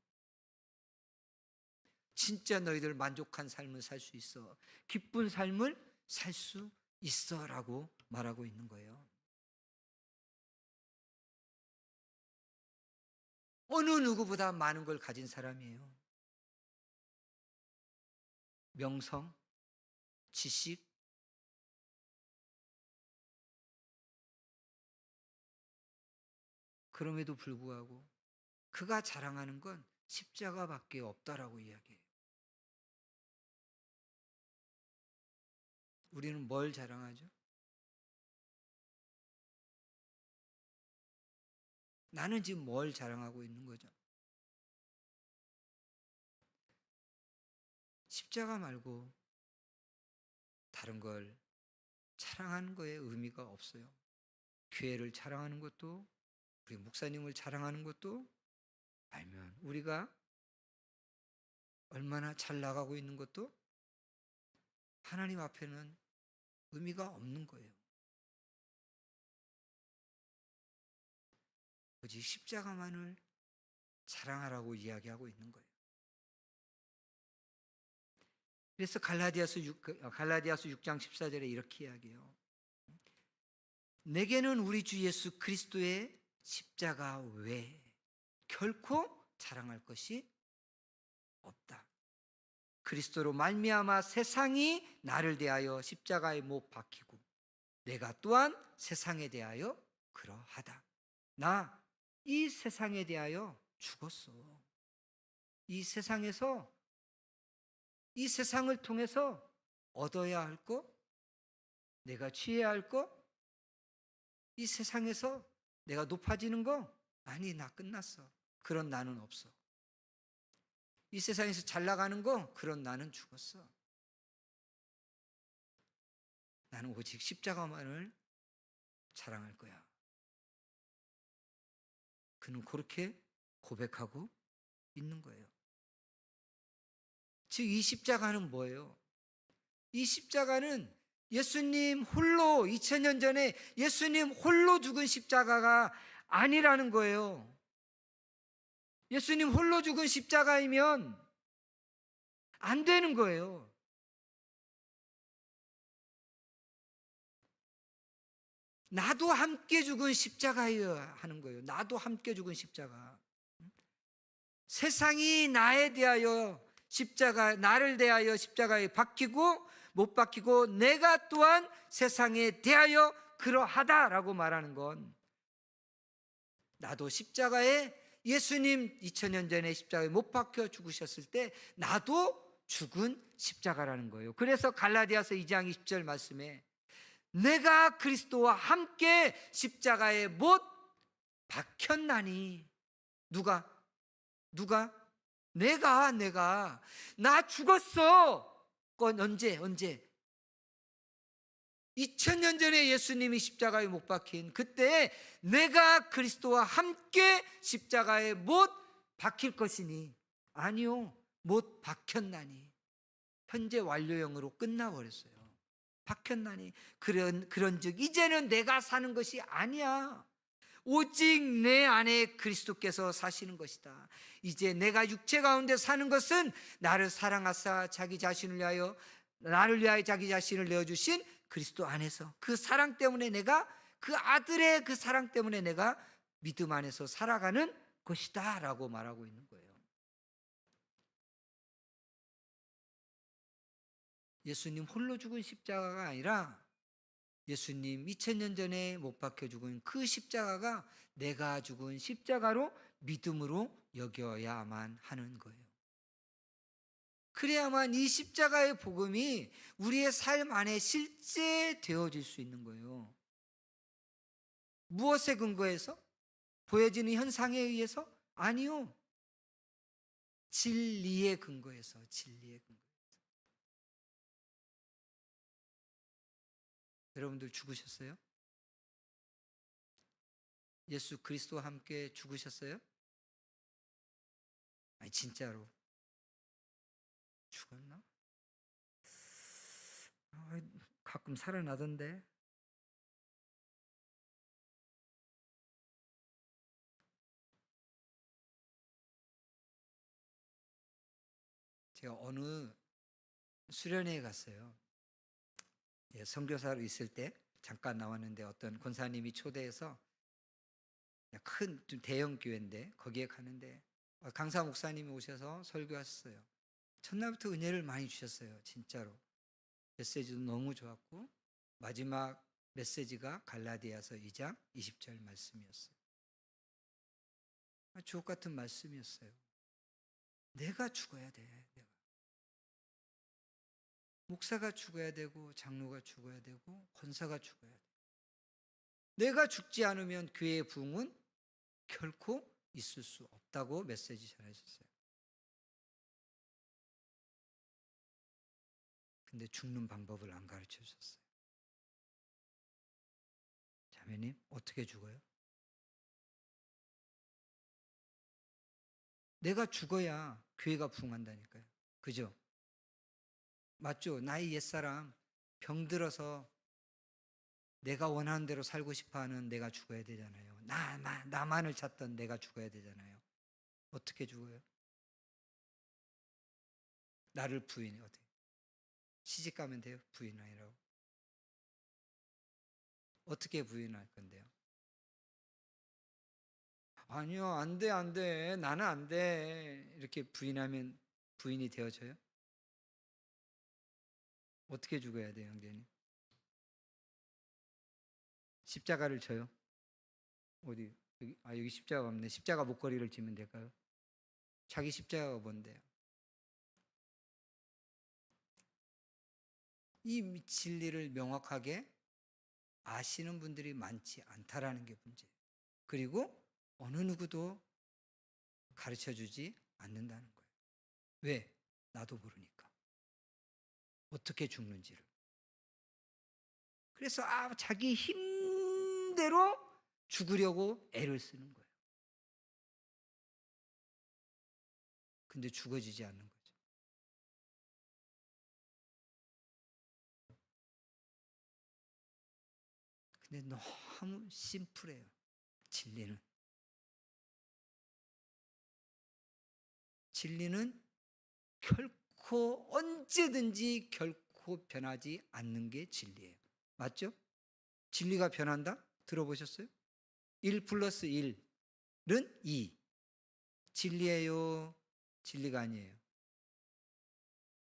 [SPEAKER 1] 진짜 너희들 만족한 삶을 살 수 있어. 기쁜 삶을 살 수 있어 라고 말하고 있는 거예요. 어느 누구보다 많은 걸 가진 사람이에요. 명성, 지식. 그럼에도 불구하고 그가 자랑하는 건 십자가밖에 없다라고 이야기해요. 우리는 뭘 자랑하죠? 나는 지금 뭘 자랑하고 있는 거죠? 십자가 말고 다른 걸 자랑하는 거에 의미가 없어요. 교회를 자랑하는 것도, 우리 목사님을 자랑하는 것도, 알면 우리가 얼마나 잘 나가고 있는 것도 하나님 앞에는 의미가 없는 거예요. 오직 십자가만을 자랑하라고 이야기하고 있는 거예요. 그래서 갈라디아서 6장 14절에 이렇게 이야기해요. 내게는 우리 주 예수 그리스도의 십자가 외에 결코 자랑할 것이 없다. 그리스도로 말미암아 세상이 나를 대하여 십자가에 못 박히고 내가 또한 세상에 대하여 그러하다. 나 이 세상에 대하여 죽었어. 이 세상에서, 이 세상을 통해서 얻어야 할 것, 내가 취해야 할 것, 이 세상에서 내가 높아지는 거, 아니 나 끝났어. 그런 나는 없어. 이 세상에서 잘 나가는 거, 그런 나는 죽었어. 나는 오직 십자가만을 자랑할 거야. 그는 그렇게 고백하고 있는 거예요. 즉 이 십자가는 뭐예요? 이 십자가는 예수님 홀로, 2000년 전에 예수님 홀로 죽은 십자가가 아니라는 거예요. 예수님 홀로 죽은 십자가이면 안 되는 거예요. 나도 함께 죽은 십자가여야 하는 거예요. 나도 함께 죽은 십자가. 세상이 나에 대하여 나를 대하여 십자가에 박히고 못 박히고 내가 또한 세상에 대하여 그러하다라고 말하는 건, 나도 십자가에, 예수님 2000년 전에 십자가에 못 박혀 죽으셨을 때 나도 죽은 십자가라는 거예요. 그래서 갈라디아서 2장 20절 말씀에 내가 그리스도와 함께 십자가에 못 박혔나니, 누가? 내가 나 죽었어. 그건 언제? 2000년 전에 예수님이 십자가에 못 박힌 그때 내가 그리스도와 함께 십자가에 못 박힐 것이니, 아니요, 못 박혔나니. 현재 완료형으로 끝나버렸어요. 박혔나니. 그런즉 이제는 내가 사는 것이 아니야. 오직 내 안에 그리스도께서 사시는 것이다. 이제 내가 육체 가운데 사는 것은 나를 사랑하사 나를 위하여 자기 자신을 내어주신 그리스도 안에서, 그 사랑 때문에 내가, 그 아들의 그 사랑 때문에 내가 믿음 안에서 살아가는 것이다 라고 말하고 있는 거예요. 예수님 홀로 죽은 십자가가 아니라 예수님 2000년 전에 못 박혀 죽은 그 십자가가 내가 죽은 십자가로 믿음으로 여겨야만 하는 거예요. 그래야만 이 십자가의 복음이 우리의 삶 안에 실제 되어질 수 있는 거예요. 무엇에 근거해서? 보여지는 현상에 의해서? 아니요. 진리에 근거해서. 여러분들 죽으셨어요? 예수 그리스도와 함께 죽으셨어요? 아니 진짜로 죽었나? 가끔 살아나던데. 제가 어느 수련회에 갔어요. 선교사로 있을 때 잠깐 나왔는데 어떤 권사님이 초대해서, 큰 좀 대형 교회인데 거기에 가는데 강사 목사님이 오셔서 설교하셨어요. 첫날부터 은혜를 많이 주셨어요. 진짜로. 메시지도 너무 좋았고 마지막 메시지가 갈라디아서 2장 20절 말씀이었어요. 주옥 같은 말씀이었어요. 내가 죽어야 돼. 목사가 죽어야 되고 장로가 죽어야 되고 권사가 죽어야 돼. 내가 죽지 않으면 교회의 부흥은 결코 있을 수 없다고 메시지 전해주셨어요. 근데 죽는 방법을 안 가르쳐 주셨어요. 자매님, 어떻게 죽어요? 내가 죽어야 교회가 부흥한다니까요. 그죠? 맞죠? 나의 옛사람 병들어서 내가 원하는 대로 살고 싶어하는 내가 죽어야 되잖아요. 나만을 찾던 내가 죽어야 되잖아요. 어떻게 죽어요? 나를 부인해. 어떻게? 시집 가면 돼요? 부인하라고? 어떻게 부인할 건데요? 아니요, 안 돼, 안 돼. 나는 안 돼. 이렇게 부인하면 부인이 되어져요? 어떻게 죽어야 돼요, 형제님? 십자가를 져요? 어디? 여기 십자가 없네. 십자가 목걸이를 지면 될까요? 자기 십자가가 뭔데요? 이 진리를 명확하게 아시는 분들이 많지 않다라는 게 문제예요. 그리고 어느 누구도 가르쳐 주지 않는다는 거예요. 왜? 나도 모르니까. 어떻게 죽는지를. 그래서 자기 힘대로 죽으려고 애를 쓰는 거예요. 근데 죽어지지 않는 거죠. 근데 너무 심플해요. 진리는. 진리는 결코 언제든지 결코 변하지 않는 게 진리예요. 맞죠? 진리가 변한다? 들어보셨어요? 1 플러스 1은 2. 진리예요? 진리가 아니에요?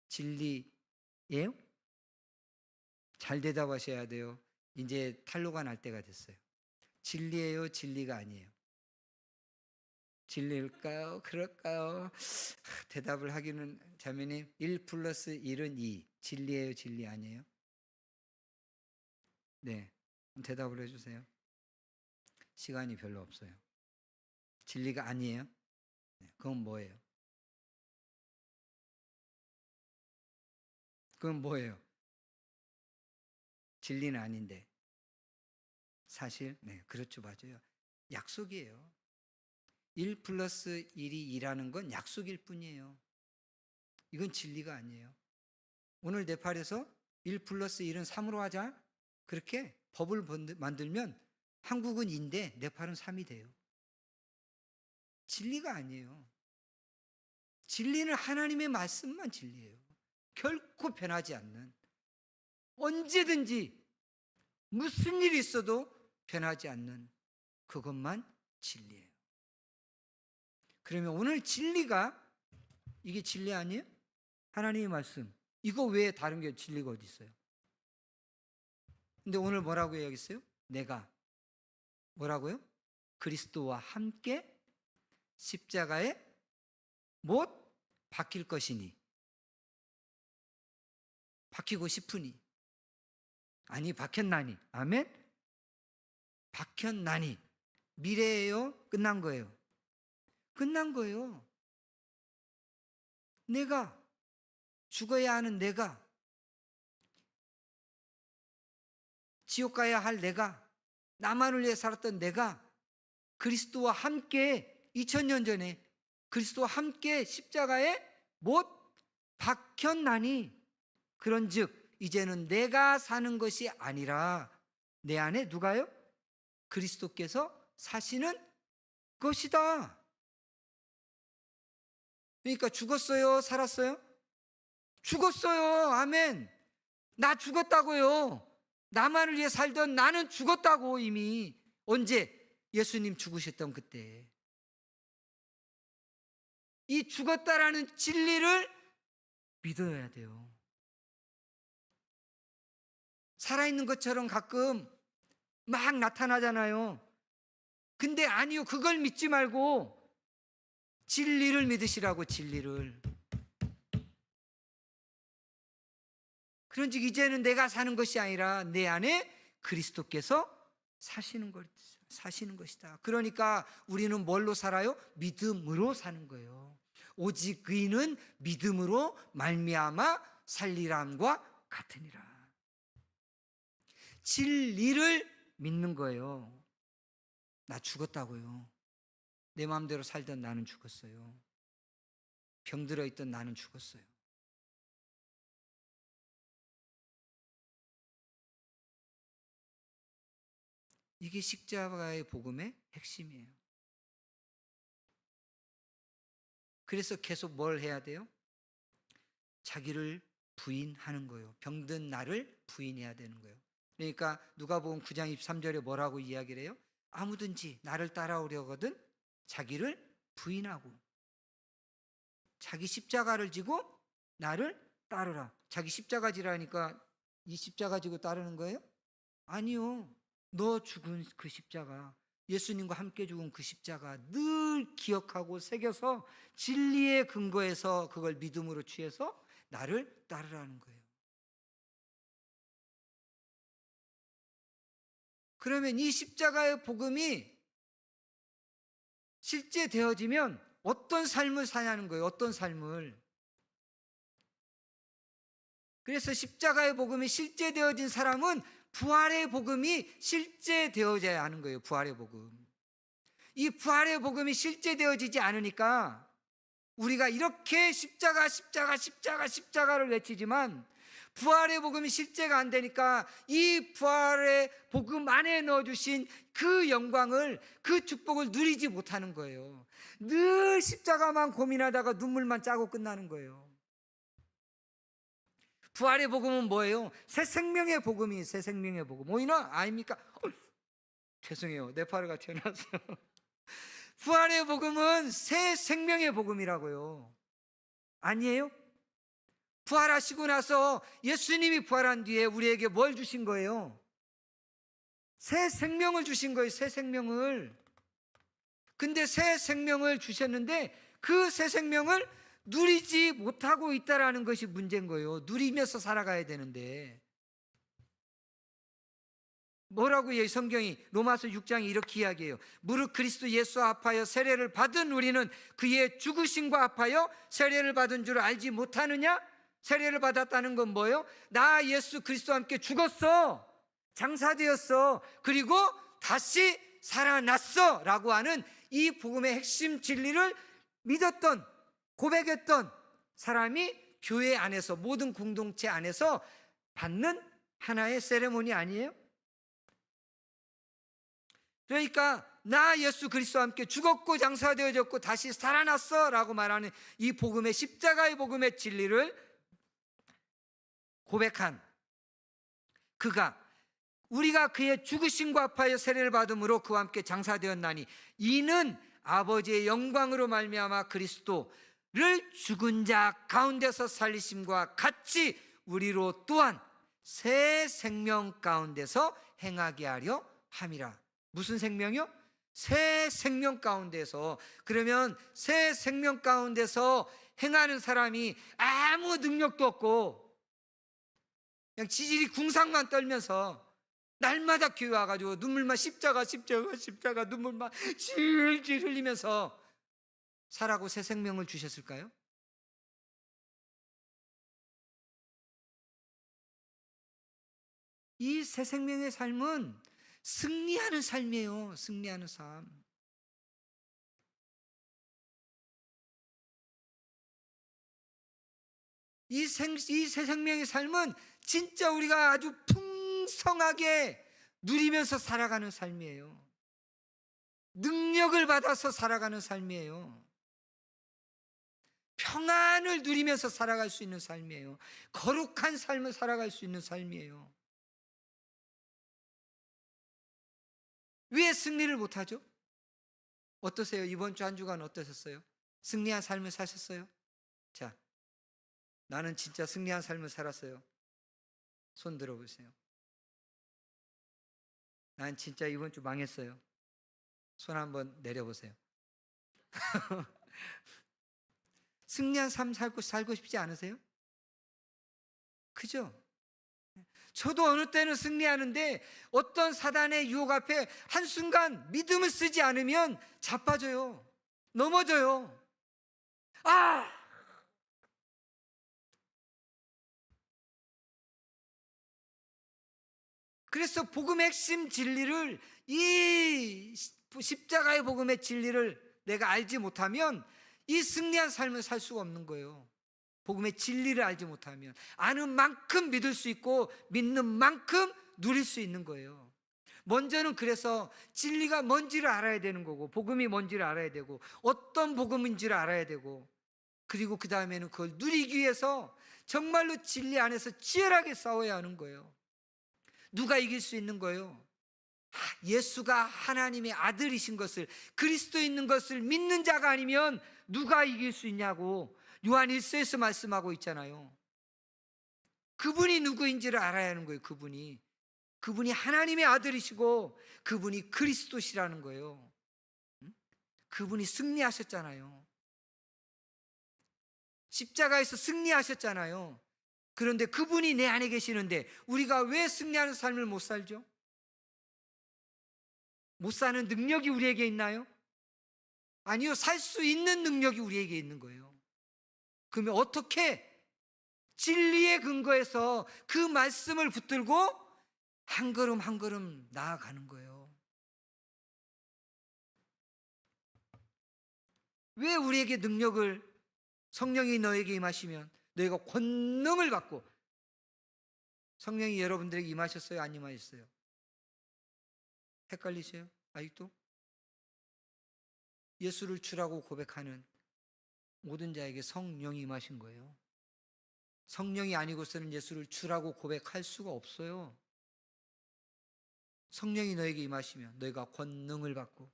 [SPEAKER 1] 진리예요? 잘 대답하셔야 돼요. 이제 탄로가 날 때가 됐어요. 진리예요? 진리가 아니에요? 진리일까요? 그럴까요? 대답을 하기는 자매님 1 플러스 1은 2. 진리예요? 진리 아니에요? 네, 대답을 해주세요. 시간이 별로 없어요. 진리가 아니에요? 네, 그건 뭐예요? 그건 뭐예요? 진리는 아닌데. 사실, 네, 그렇죠. 맞아요. 약속이에요. 1 플러스 1이 2라는 건 약속일 뿐이에요. 이건 진리가 아니에요. 오늘 네팔에서 1 플러스 1은 3으로 하자. 그렇게 법을 만들면 한국은 2인데 네팔은 3이 돼요. 진리가 아니에요. 진리는 하나님의 말씀만 진리예요. 결코 변하지 않는, 언제든지 무슨 일이 있어도 변하지 않는 그것만 진리예요. 그러면 오늘 진리가 이게 진리 아니에요? 하나님의 말씀. 이거 외에 다른 게 진리가 어디 있어요? 근데 오늘 뭐라고 얘기했어요? 내가 뭐라고요? 그리스도와 함께 십자가에 못 박힐 것이니, 박히고 싶으니, 아니 박혔나니, 아멘? 박혔나니. 미래예요? 끝난 거예요? 끝난 거예요. 내가 죽어야 하는 내가, 지옥 가야 할 내가, 나만을 위해 살았던 내가 그리스도와 함께 2000년 전에 그리스도와 함께 십자가에 못 박혔나니, 그런즉 이제는 내가 사는 것이 아니라 내 안에 누가요? 그리스도께서 사시는 것이다. 그러니까 죽었어요? 살았어요? 죽었어요. 아멘. 나 죽었다고요. 나만을 위해 살던 나는 죽었다고. 이미 언제? 예수님 죽으셨던 그때. 이 죽었다라는 진리를 믿어야 돼요. 살아있는 것처럼 가끔 막 나타나잖아요. 근데 아니요, 그걸 믿지 말고 진리를 믿으시라고. 진리를. 그런즉 이제는 내가 사는 것이 아니라 내 안에 그리스도께서 사시는 것이다. 그러니까 우리는 뭘로 살아요? 믿음으로 사는 거예요. 오직 의인은 믿음으로 말미암아 살리람과 같으니라. 진리를 믿는 거예요. 나 죽었다고요. 내 마음대로 살던 나는 죽었어요. 병들어 있던 나는 죽었어요. 이게 십자가의 복음의 핵심이에요. 그래서 계속 뭘 해야 돼요? 자기를 부인하는 거예요. 병든 나를 부인해야 되는 거예요. 그러니까 누가복음 9장 23절에 뭐라고 이야기를 해요? 아무든지 나를 따라오려거든 자기를 부인하고 자기 십자가를 지고 나를 따르라. 자기 십자가 지라니까 이 십자가 지고 따르는 거예요? 아니요. 너 죽은 그 십자가, 예수님과 함께 죽은 그 십자가 늘 기억하고 새겨서 진리의 근거에서 그걸 믿음으로 취해서 나를 따르라는 거예요. 그러면 이 십자가의 복음이 실제 되어지면 어떤 삶을 사냐는 거예요. 어떤 삶을. 그래서 십자가의 복음이 실제 되어진 사람은 부활의 복음이 실제 되어져야 하는 거예요. 부활의 복음. 이 부활의 복음이 실제 되어지지 않으니까 우리가 이렇게 십자가를 외치지만 부활의 복음이 실제가 안 되니까 이 부활의 복음 안에 넣어주신 그 영광을, 그 축복을 누리지 못하는 거예요. 늘 십자가만 고민하다가 눈물만 짜고 끝나는 거예요. 부활의 복음은 뭐예요? 새 생명의 복음이 새 생명의 복음. 오이나 아닙니까? 죄송해요. 네파르가 튀어나왔어요. 부활의 복음은 새 생명의 복음이라고요. 아니에요? 부활하시고 나서 예수님이 부활한 뒤에 우리에게 뭘 주신 거예요? 새 생명을 주신 거예요. 새 생명을. 근데 새 생명을 주셨는데 그 새 생명을 누리지 못하고 있다라는 것이 문제인 거예요. 누리면서 살아가야 되는데. 뭐라고 해요? 성경이 로마서 6장이 이렇게 이야기해요. 무릇 그리스도 예수와 합하여 세례를 받은 우리는 그의 죽으심과 합하여 세례를 받은 줄 알지 못하느냐? 세례를 받았다는 건 뭐예요? 나 예수 그리스도와 함께 죽었어, 장사되었어, 그리고 다시 살아났어 라고 하는 이 복음의 핵심 진리를 믿었던, 고백했던 사람이 교회 안에서, 모든 공동체 안에서 받는 하나의 세레모니 아니에요? 그러니까 나 예수 그리스도와 함께 죽었고 장사되어졌고 다시 살아났어 라고 말하는 이 복음의, 십자가의 복음의 진리를 고백한 그가, 우리가 그의 죽으심과 합하여 세례를 받음으로 그와 함께 장사되었나니 이는 아버지의 영광으로 말미암아 그리스도를 죽은 자 가운데서 살리심과 같이 우리로 또한 새 생명 가운데서 행하게 하려 함이라. 무슨 생명이요? 새 생명 가운데서. 그러면 새 생명 가운데서 행하는 사람이 아무 능력도 없고 그냥 지질이 궁상만 떨면서 날마다 교회 와가지고 눈물만 십자가 눈물만 질질 흘리면서 살라고 새 생명을 주셨을까요? 이 새 생명의 삶은 승리하는 삶이에요. 승리하는 삶. 이 새 생명의 삶은 진짜 우리가 아주 풍성하게 누리면서 살아가는 삶이에요. 능력을 받아서 살아가는 삶이에요. 평안을 누리면서 살아갈 수 있는 삶이에요. 거룩한 삶을 살아갈 수 있는 삶이에요. 왜 승리를 못하죠? 어떠세요? 이번 주 한 주간 어떠셨어요? 승리한 삶을 사셨어요? 자, 나는 진짜 승리한 삶을 살았어요. 손 들어보세요. 난 진짜 이번 주 망했어요. 손 한번 내려보세요. 승리한 삶 살고 싶지 않으세요? 그죠? 저도 어느 때는 승리하는데 어떤 사단의 유혹 앞에 한순간 믿음을 쓰지 않으면 자빠져요. 넘어져요. 아! 그래서 복음의 핵심 진리를, 이 십자가의 복음의 진리를 내가 알지 못하면 이 승리한 삶을 살 수가 없는 거예요. 복음의 진리를 알지 못하면 아는 만큼 믿을 수 있고 믿는 만큼 누릴 수 있는 거예요. 먼저는 그래서 진리가 뭔지를 알아야 되는 거고, 복음이 뭔지를 알아야 되고, 어떤 복음인지를 알아야 되고, 그리고 그 다음에는 그걸 누리기 위해서 정말로 진리 안에서 치열하게 싸워야 하는 거예요. 누가 이길 수 있는 거예요? 예수가 하나님의 아들이신 것을, 그리스도 있는 것을 믿는 자가 아니면 누가 이길 수 있냐고 요한 1서에서 말씀하고 있잖아요. 그분이 누구인지를 알아야 하는 거예요. 그분이 하나님의 아들이시고 그분이 그리스도시라는 거예요. 그분이 승리하셨잖아요. 십자가에서 승리하셨잖아요. 그런데 그분이 내 안에 계시는데 우리가 왜 승리하는 삶을 못 살죠? 못 사는 능력이 우리에게 있나요? 아니요, 살 수 있는 능력이 우리에게 있는 거예요. 그러면 어떻게 진리의 근거에서 그 말씀을 붙들고 한 걸음 한 걸음 나아가는 거예요. 왜 우리에게 능력을, 성령이 너에게 임하시면 너희가 권능을 받고, 성령이 여러분들에게 임하셨어요? 안 임하셨어요? 헷갈리세요? 아직도? 예수를 주라고 고백하는 모든 자에게 성령이 임하신 거예요. 성령이 아니고서는 예수를 주라고 고백할 수가 없어요. 성령이 너에게 임하시면 너희가 권능을 받고.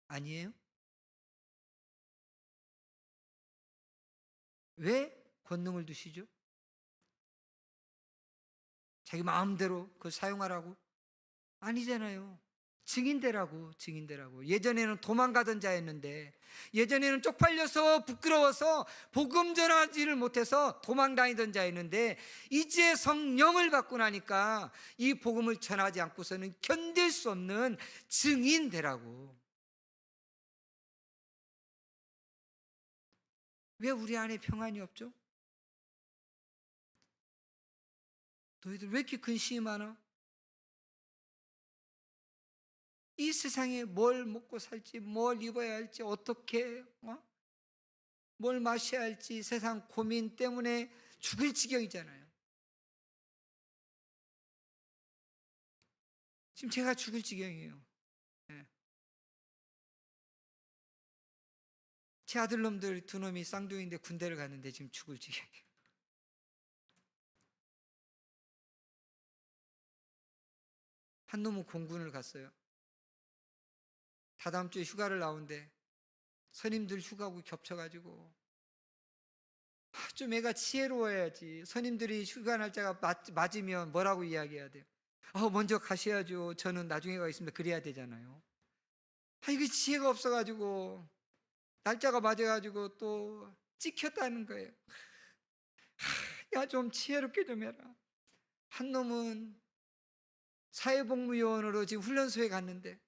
[SPEAKER 1] 아니에요? 왜 권능을 두시죠? 자기 마음대로 그걸 사용하라고? 아니잖아요. 증인되라고. 예전에는 도망가던 자였는데, 예전에는 쪽팔려서 부끄러워서 복음 전하지를 못해서 도망다니던 자였는데, 이제 성령을 받고 나니까 이 복음을 전하지 않고서는 견딜 수 없는 증인되라고. 왜 우리 안에 평안이 없죠? 너희들 왜 이렇게 근심이 많아? 이 세상에 뭘 먹고 살지, 뭘 입어야 할지, 어떻게, 뭘 마셔야 할지 세상 고민 때문에 죽을 지경이잖아요. 지금 제가 죽을 지경이에요. 예. 제 아들놈들 두 놈이 쌍둥이인데 군대를 갔는데 지금 죽을 지경이에요. 한 놈은 공군을 갔어요. 다다음 주에 휴가를 나오는데 선임들 휴가고 겹쳐가지고, 좀 애가 지혜로워야지. 선임들이 휴가 날짜가 맞으면 뭐라고 이야기해야 돼요? 먼저 가셔야죠. 저는 나중에 가겠습니다. 그래야 되잖아요. 이게 지혜가 없어가지고 날짜가 맞아가지고 또 찍혔다는 거예요. 야, 좀 지혜롭게 좀 해라. 한 놈은 사회복무요원으로 지금 훈련소에 갔는데,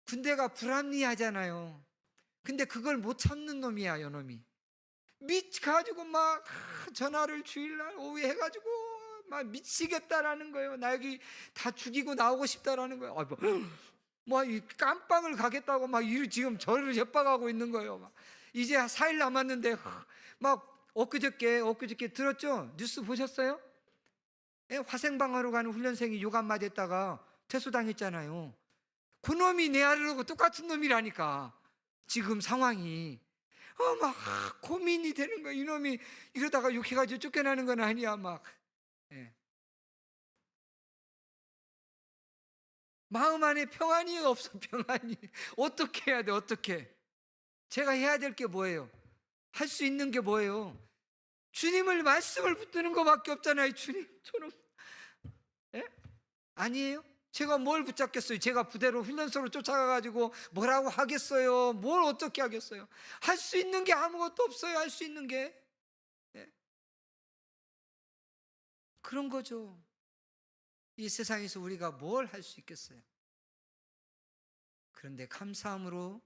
[SPEAKER 1] 군대가 불합리하잖아요. 근데 그걸 못 참는 놈이야, 요 놈이. 미쳐가지고 막 전화를 주일날 오후에 해가지고 막 미치겠다라는 거예요. 나 여기 다 죽이고 나오고 싶다라는 거예요. 깜빵을 가겠다고 막 지금 저를 협박하고 있는 거예요. 막 이제 4일 남았는데 막 엊그저께 들었죠? 뉴스 보셨어요? 화생방어로 가는 훈련생이 욕 안 맞았다가 퇴소당했잖아요. 그 놈이 내 아들하고 똑같은 놈이라니까. 지금 상황이 막 고민이 되는 거야. 이놈이 이러다가 욕해가지고 쫓겨나는 건 아니야. 막 마음 안에 평안이 없어. 평안이. 어떻게 해야 돼? 어떻게? 제가 해야 될 게 뭐예요? 할 수 있는 게 뭐예요? 주님을, 말씀을 붙드는 것밖에 없잖아요. 주님처럼. 아니에요? 제가 뭘 붙잡겠어요? 제가 부대로 훈련소로 쫓아가가지고 뭐라고 하겠어요? 뭘 어떻게 하겠어요? 할 수 있는 게 아무것도 없어요. 할 수 있는 게. 그런 거죠. 이 세상에서 우리가 뭘 할 수 있겠어요? 그런데 감사함으로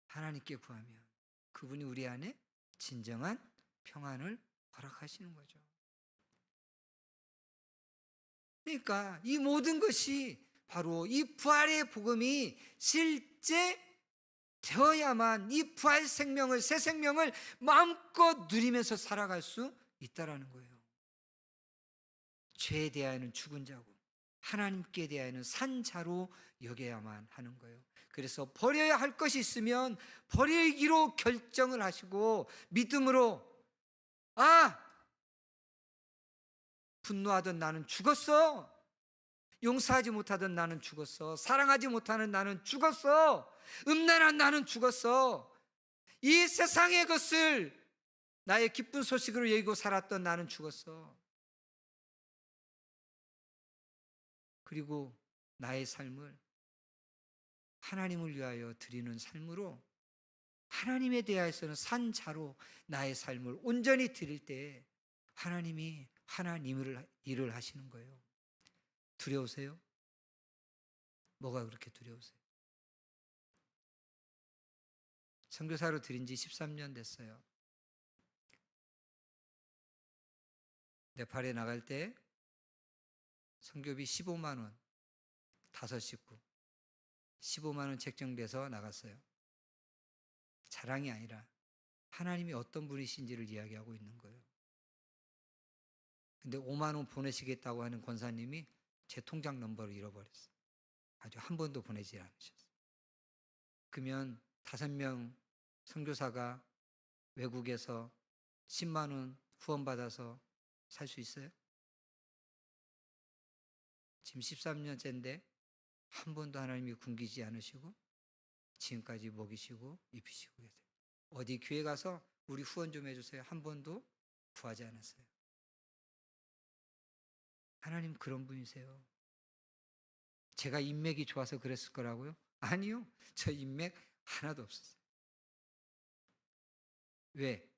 [SPEAKER 1] 하나님께 구하면 그분이 우리 안에 진정한 평안을 허락하시는 거죠. 그러니까 이 모든 것이 바로 이 부활의 복음이 실제 되어야만 이 부활 생명을, 새 생명을 마음껏 누리면서 살아갈 수 있다라는 거예요. 죄에 대하여는 죽은 자고 하나님께 대하여는 산 자로 여겨야만 하는 거예요. 그래서 버려야 할 것이 있으면 버리기로 결정을 하시고 믿음으로, 분노하던 나는 죽었어. 용서하지 못하던 나는 죽었어. 사랑하지 못하는 나는 죽었어. 음란한 나는 죽었어. 이 세상의 것을 나의 기쁜 소식으로 여기고 살았던 나는 죽었어. 그리고 나의 삶을 하나님을 위하여 드리는 삶으로, 하나님에 대하여서는 산 자로 나의 삶을 온전히 드릴 때 하나님이 하나님을 일을 하시는 거예요. 두려우세요? 뭐가 그렇게 두려우세요? 선교사로 들인 지 13년 됐어요. 네팔에 나갈 때 선교비 15만 원, 5식구 15만 원 책정돼서 나갔어요. 자랑이 아니라 하나님이 어떤 분이신지를 이야기하고 있는 거예요. 근데 5만 원 보내시겠다고 하는 권사님이 제 통장 넘버를 잃어버렸어요. 아주 한 번도 보내지 않으셨어요. 그러면 5명 선교사가 외국에서 10만 원 후원받아서 살 수 있어요? 지금 13년째인데 한 번도 하나님이 굶기지 않으시고 지금까지 먹이시고 입히시고 계세요. 어디 교회 가서 우리 후원 좀 해주세요. 한 번도 구하지 않았어요. 하나님 그런 분이세요. 제가 인맥이 좋아서 그랬을 거라고요? 아니요. 저 인맥 하나도 없었어요. 왜?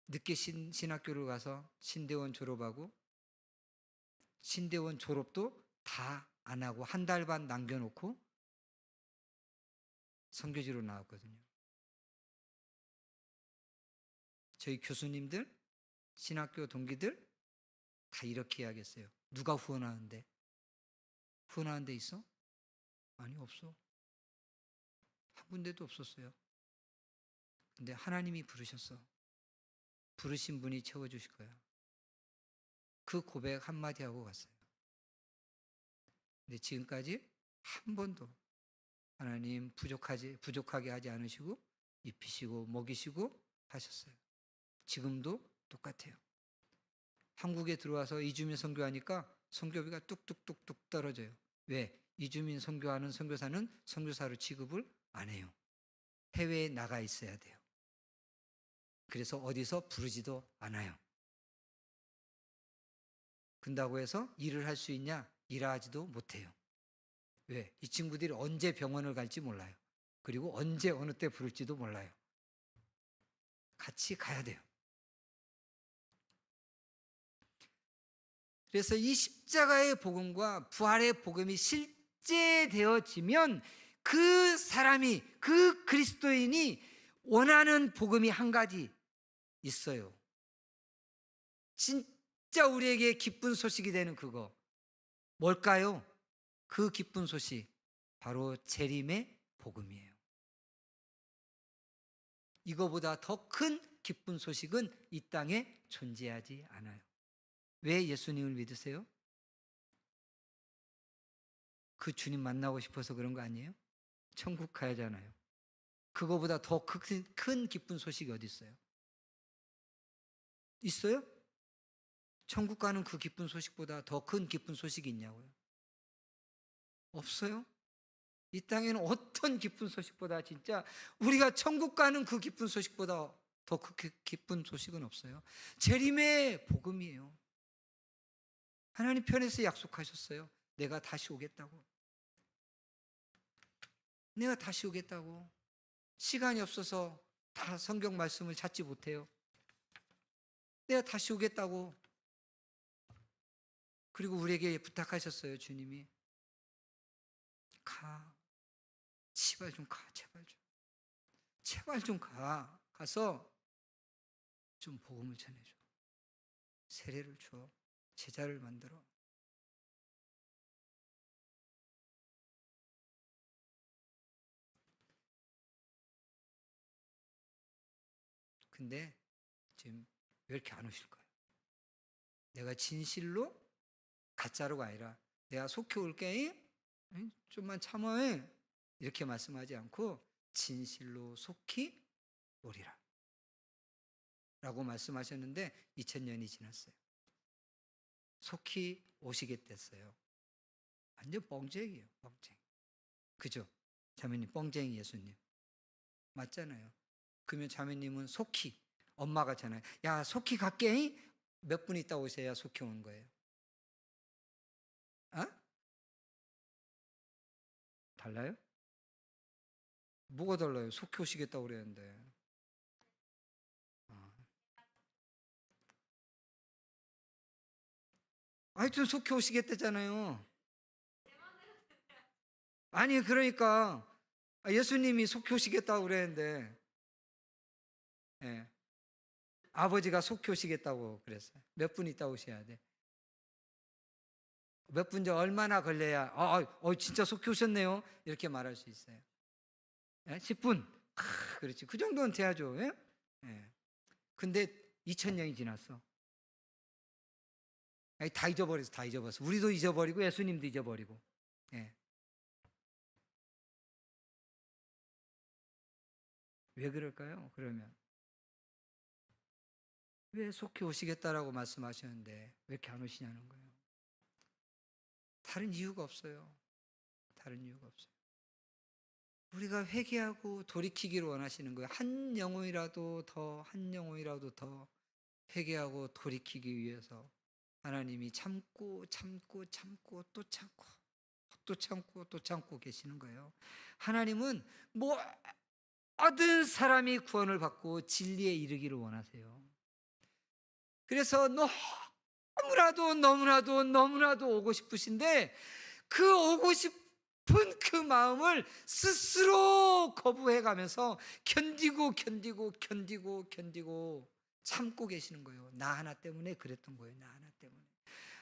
[SPEAKER 1] 늦게 신학교를 가서 신대원 졸업하고 신대원 졸업도 다 안 하고 한 달 반 남겨놓고 선교지로 나왔거든요. 저희 교수님들, 신학교 동기들 다 이렇게 이야기했어요. 누가 후원하는데? 후원하는 데 있어? 아니, 없어. 한 군데도 없었어요. 근데 하나님이 부르셨어. 부르신 분이 채워주실 거야. 그 고백 한마디 하고 갔어요. 근데 지금까지 한 번도 하나님 부족하게 하지 않으시고 입히시고 먹이시고 하셨어요. 지금도 똑같아요. 한국에 들어와서 이주민 선교하니까 선교비가 뚝뚝뚝뚝 떨어져요. 왜? 이주민 선교하는 선교사는 선교사로 취급을 안 해요. 해외에 나가 있어야 돼요. 그래서 어디서 부르지도 않아요. 근다고 해서 일을 할 수 있냐? 일하지도 못해요. 왜? 이 친구들이 언제 병원을 갈지 몰라요. 그리고 언제 어느 때 부를지도 몰라요. 같이 가야 돼요. 그래서 이 십자가의 복음과 부활의 복음이 실제되어지면 그 사람이, 그 그리스도인이 원하는 복음이 한 가지 있어요. 진짜 우리에게 기쁜 소식이 되는 그거 뭘까요? 그 기쁜 소식 바로 재림의 복음이에요. 이거보다 더 큰 기쁜 소식은 이 땅에 존재하지 않아요. 왜 예수님을 믿으세요? 그 주님 만나고 싶어서 그런 거 아니에요? 천국 가야잖아요. 그거보다 더 큰 기쁜 소식이 어디 있어요? 있어요? 천국 가는 그 기쁜 소식보다 더 큰 기쁜 소식이 있냐고요? 없어요? 이 땅에는 어떤 기쁜 소식보다 진짜 우리가 천국 가는 그 기쁜 소식보다 더 기쁜 소식은 없어요. 재림의 복음이에요. 하나님 편에서 약속하셨어요. 내가 다시 오겠다고. 내가 다시 오겠다고. 시간이 없어서 다 성경 말씀을 찾지 못해요. 내가 다시 오겠다고. 그리고 우리에게 부탁하셨어요. 주님이 가. 제발 좀 가. 제발 좀 가. 가서 좀 복음을 전해줘. 세례를 줘. 제자를 만들어. 근데 지금 왜 이렇게 안 오실까요? 내가 진실로 가짜로가 아니라 내가 속히 올게, 좀만 참아, 이렇게 말씀하지 않고 진실로 속히 오리라 라고 말씀하셨는데 2000년이 지났어요. 속히 오시겠댔어요. 완전 뻥쟁이에요, 뻥쟁이. 그죠? 자매님, 뻥쟁이 예수님 맞잖아요. 그러면 자매님은 속히, 엄마가 잖아요. 야, 속히 갈게. 몇 분 있다 오셔야 속히 오는 거예요. 어? 달라요? 뭐가 달라요? 속히 오시겠다고 그랬는데. 하여튼 속히 오시겠다잖아요. 아니, 그러니까 예수님이 속히 오시겠다고 그랬는데, 예. 아버지가 속히 오시겠다고 그랬어요. 몇 분 있다 오셔야 돼. 몇 분 전 얼마나 걸려야 진짜 속히 오셨네요 이렇게 말할 수 있어요. 10분. 그렇지. 그 정도는 돼야죠. 예? 예. 근데 2000년이 지났어. 아니, 다 잊어버렸어. 다 잊어버렸어. 우리도 잊어버리고 예수님도 잊어버리고. 예. 왜 그럴까요? 그러면 왜 속히 오시겠다라고 말씀하셨는데 왜 이렇게 안 오시냐는 거예요. 다른 이유가 없어요. 다른 이유가 없어요. 우리가 회개하고 돌이키기를 원하시는 거예요. 한 영혼이라도 더, 한 영혼이라도 더 회개하고 돌이키기 위해서 하나님이 참고 참고 참고 또 참고 또 참고 또 참고 계시는 거예요. 하나님은 모든 사람이 구원을 받고 진리에 이르기를 원하세요. 그래서 너무나도 오고 싶으신데 그 오고 싶은 그 마음을 스스로 거부해 가면서 견디고 참고 계시는 거예요. 나 하나 때문에 그랬던 거예요. 나 하나 때문에.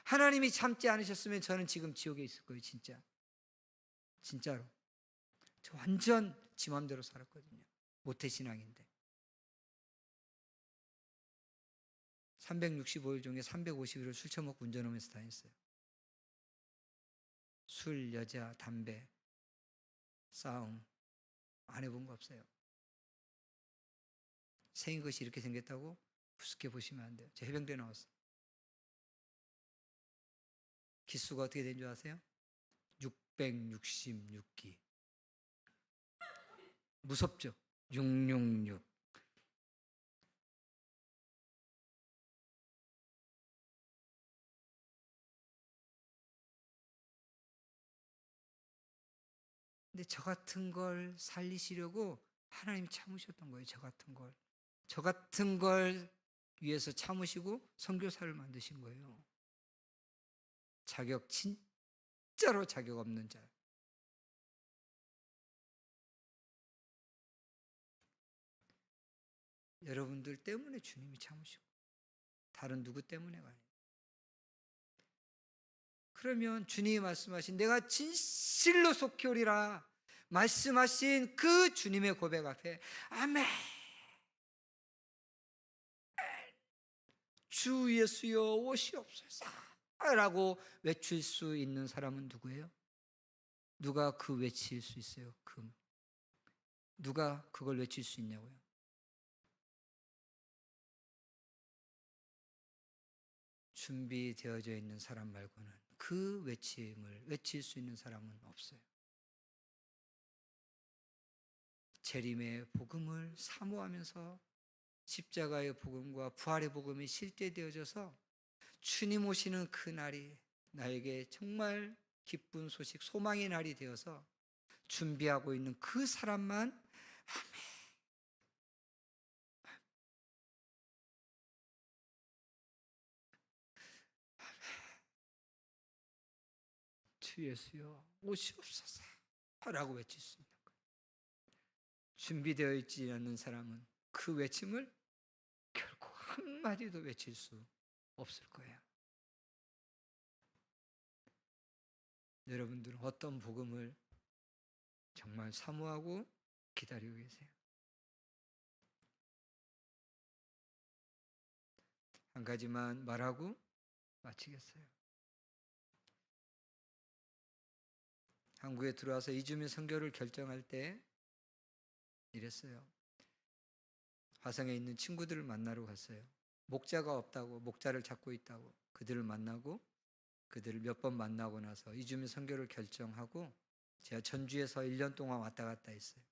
[SPEAKER 1] 하나님이 참지 않으셨으면 저는 지금 지옥에 있을 거예요. 진짜로. 저 완전 지 맘대로 살았거든요. 모태신앙인데 365일 중에 350일을 술 처먹고 운전하면서 다녔어요. 술, 여자, 담배, 싸움 안 해본 거 없어요. 생긴 것이 이렇게 생겼다고 우습게 보시면 안 돼요. 저 해병대 나왔어요. 기수가 어떻게 된 줄 아세요? 666기. 무섭죠? 666. 근데 저 같은 걸 살리시려고 하나님이 참으셨던 거예요. 저 같은 걸 위해서 참으시고 선교사를 만드신 거예요. 진짜로 자격 없는 자. 여러분들 때문에 주님이 참으시고 다른 누구 때문에가 아니에요. 그러면 주님이 말씀하신 내가 진실로 속히 오리라 말씀하신 그 주님의 고백 앞에 아멘, 주 예수여 오시옵소서 라고 외칠 수 있는 사람은 누구예요? 누가 그 외칠 수 있어요? 누가 그걸 외칠 수 있냐고요? 준비되어져 있는 사람 말고는 그 외침을 외칠 수 있는 사람은 없어요. 재림의 복음을 사모하면서 십자가의 복음과 부활의 복음이 실제되어져서 주님 오시는 그 날이 나에게 정말 기쁜 소식, 소망의 날이 되어서 준비하고 있는 그 사람만 아멘. 주 예수여 오시옵소서 라고 외칠 수 있는 거예요. 준비되어 있지 않는 사람은 그 외침을 결코 한마디도 외칠 수 없을 거예요. 여러분들은 어떤 복음을 정말 사모하고 기다리고 계세요? 한 가지만 말하고 마치겠어요. 한국에 들어와서 이주민 선교를 결정할 때 이랬어요. 화성에 있는 친구들을 만나러 갔어요. 목자가 없다고, 목자를 찾고 있다고 그들을 만나고, 그들을 몇 번 만나고 나서 이주민 선교를 결정하고 제가 전주에서 1년 동안 왔다 갔다 했어요.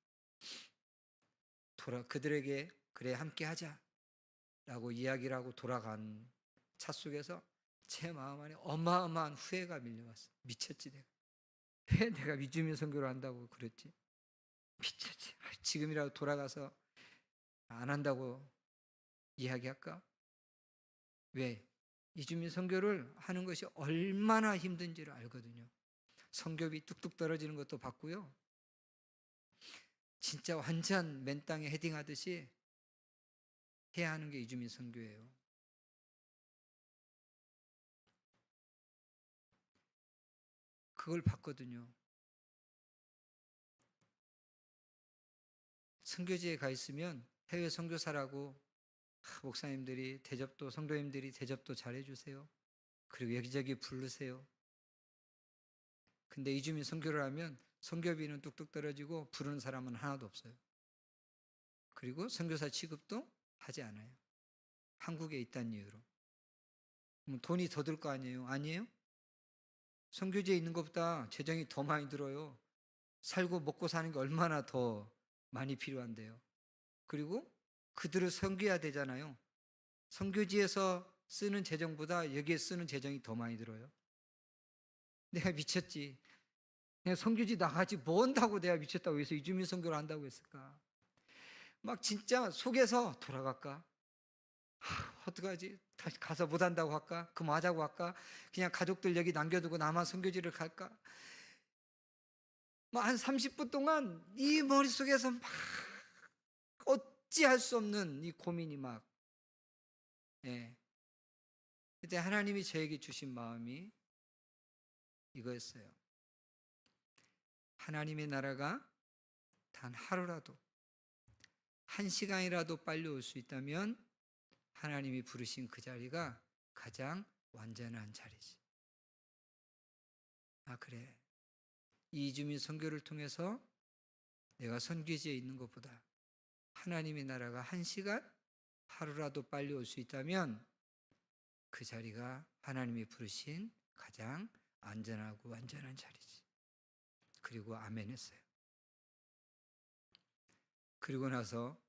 [SPEAKER 1] 그들에게 그래 함께 하자 라고 이야기를 하고 돌아간 차 속에서 제 마음 안에 어마어마한 후회가 밀려왔어요. 미쳤지 내가. 왜 내가 이주민 선교를 한다고 그랬지? 미쳤지. 지금이라도 돌아가서 안 한다고 이야기할까? 왜? 이주민 선교를 하는 것이 얼마나 힘든지를 알거든요. 선교비 뚝뚝 떨어지는 것도 봤고요. 진짜 완전 맨 땅에 헤딩하듯이 해야 하는 게 이주민 선교예요. 그걸 봤거든요. 선교지에 가 있으면 해외 선교사라고 목사님들이 대접도, 성도님들이 대접도 잘해주세요. 그리고 여기저기 부르세요. 근데 이주민 선교를 하면 선교비는 뚝뚝 떨어지고 부르는 사람은 하나도 없어요. 그리고 선교사 취급도 하지 않아요. 한국에 있다는 이유로. 그럼 돈이 더 들 거 아니에요? 아니에요? 선교지에 있는 것보다 재정이 더 많이 들어요. 살고 먹고 사는 게 얼마나 더 많이 필요한데요. 그리고 그들을 섬겨야 되잖아요. 선교지에서 쓰는 재정보다 여기에 쓰는 재정이 더 많이 들어요. 내가 미쳤지. 그냥 선교지 나가지 뭐 한다고 내가 미쳤다고 해서 이주민 선교를 한다고 했을까? 막 진짜 속에서 돌아갈까? 어떡하지? 다시 가서 못 한다고 할까? 그만하자고 할까? 그냥 가족들 여기 남겨두고 나만 선교지를 갈까? 뭐 한 30분 동안 이 머릿속에서 막 어찌할 수 없는 이 고민이 막, 예. 그때 하나님이 저에게 주신 마음이 이거였어요. 하나님의 나라가 단 하루라도, 한 시간이라도 빨리 올 수 있다면 하나님이 부르신 그 자리가 가장 완전한 자리지. 아, 그래. 이주민 선교를 통해서 내가 선교지에 있는 것보다 하나님의 나라가 한 시간, 하루라도 빨리 올 수 있다면 그 자리가 하나님이 부르신 가장 안전하고 완전한 자리지. 그리고 아멘 했어요. 그리고 나서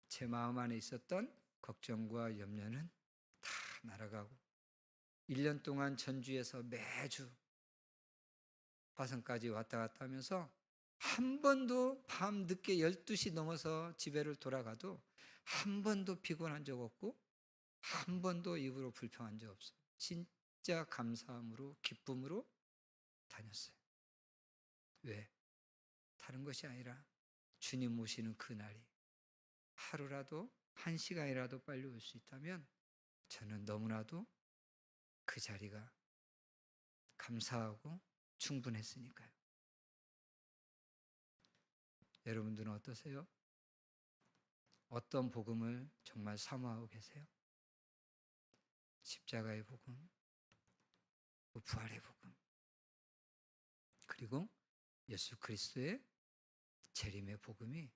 [SPEAKER 1] 제 마음 안에 있었던 걱정과 염려는 다 날아가고 1년 동안 전주에서 매주 화성까지 왔다 갔다 하면서 한 번도 밤 늦게 12시 넘어서 집에를 돌아가도 한 번도 피곤한 적 없고 한 번도 입으로 불평한 적 없어요. 진짜 감사함으로, 기쁨으로 다녔어요. 왜? 다른 것이 아니라 주님 모시는 그 날이 하루라도, 한 시간이라도 빨리 올 수 있다면 저는 너무나도 그 자리가 감사하고 충분했으니까요. 여러분들은 어떠세요? 어떤 복음을 정말 사모하고 계세요? 십자가의 복음, 부활의 복음, 그리고 예수 그리스도의 재림의 복음이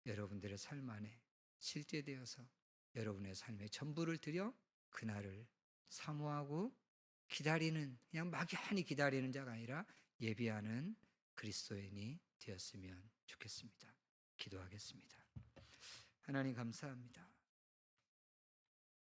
[SPEAKER 1] 여러분들의 삶 안에 실제되어서 여러분의 삶의 전부를 들여 그날을 사모하고 기다리는, 그냥 막연히 기다리는 자가 아니라 예비하는 그리스도인이 되었으면 좋겠습니다. 기도하겠습니다. 하나님 감사합니다.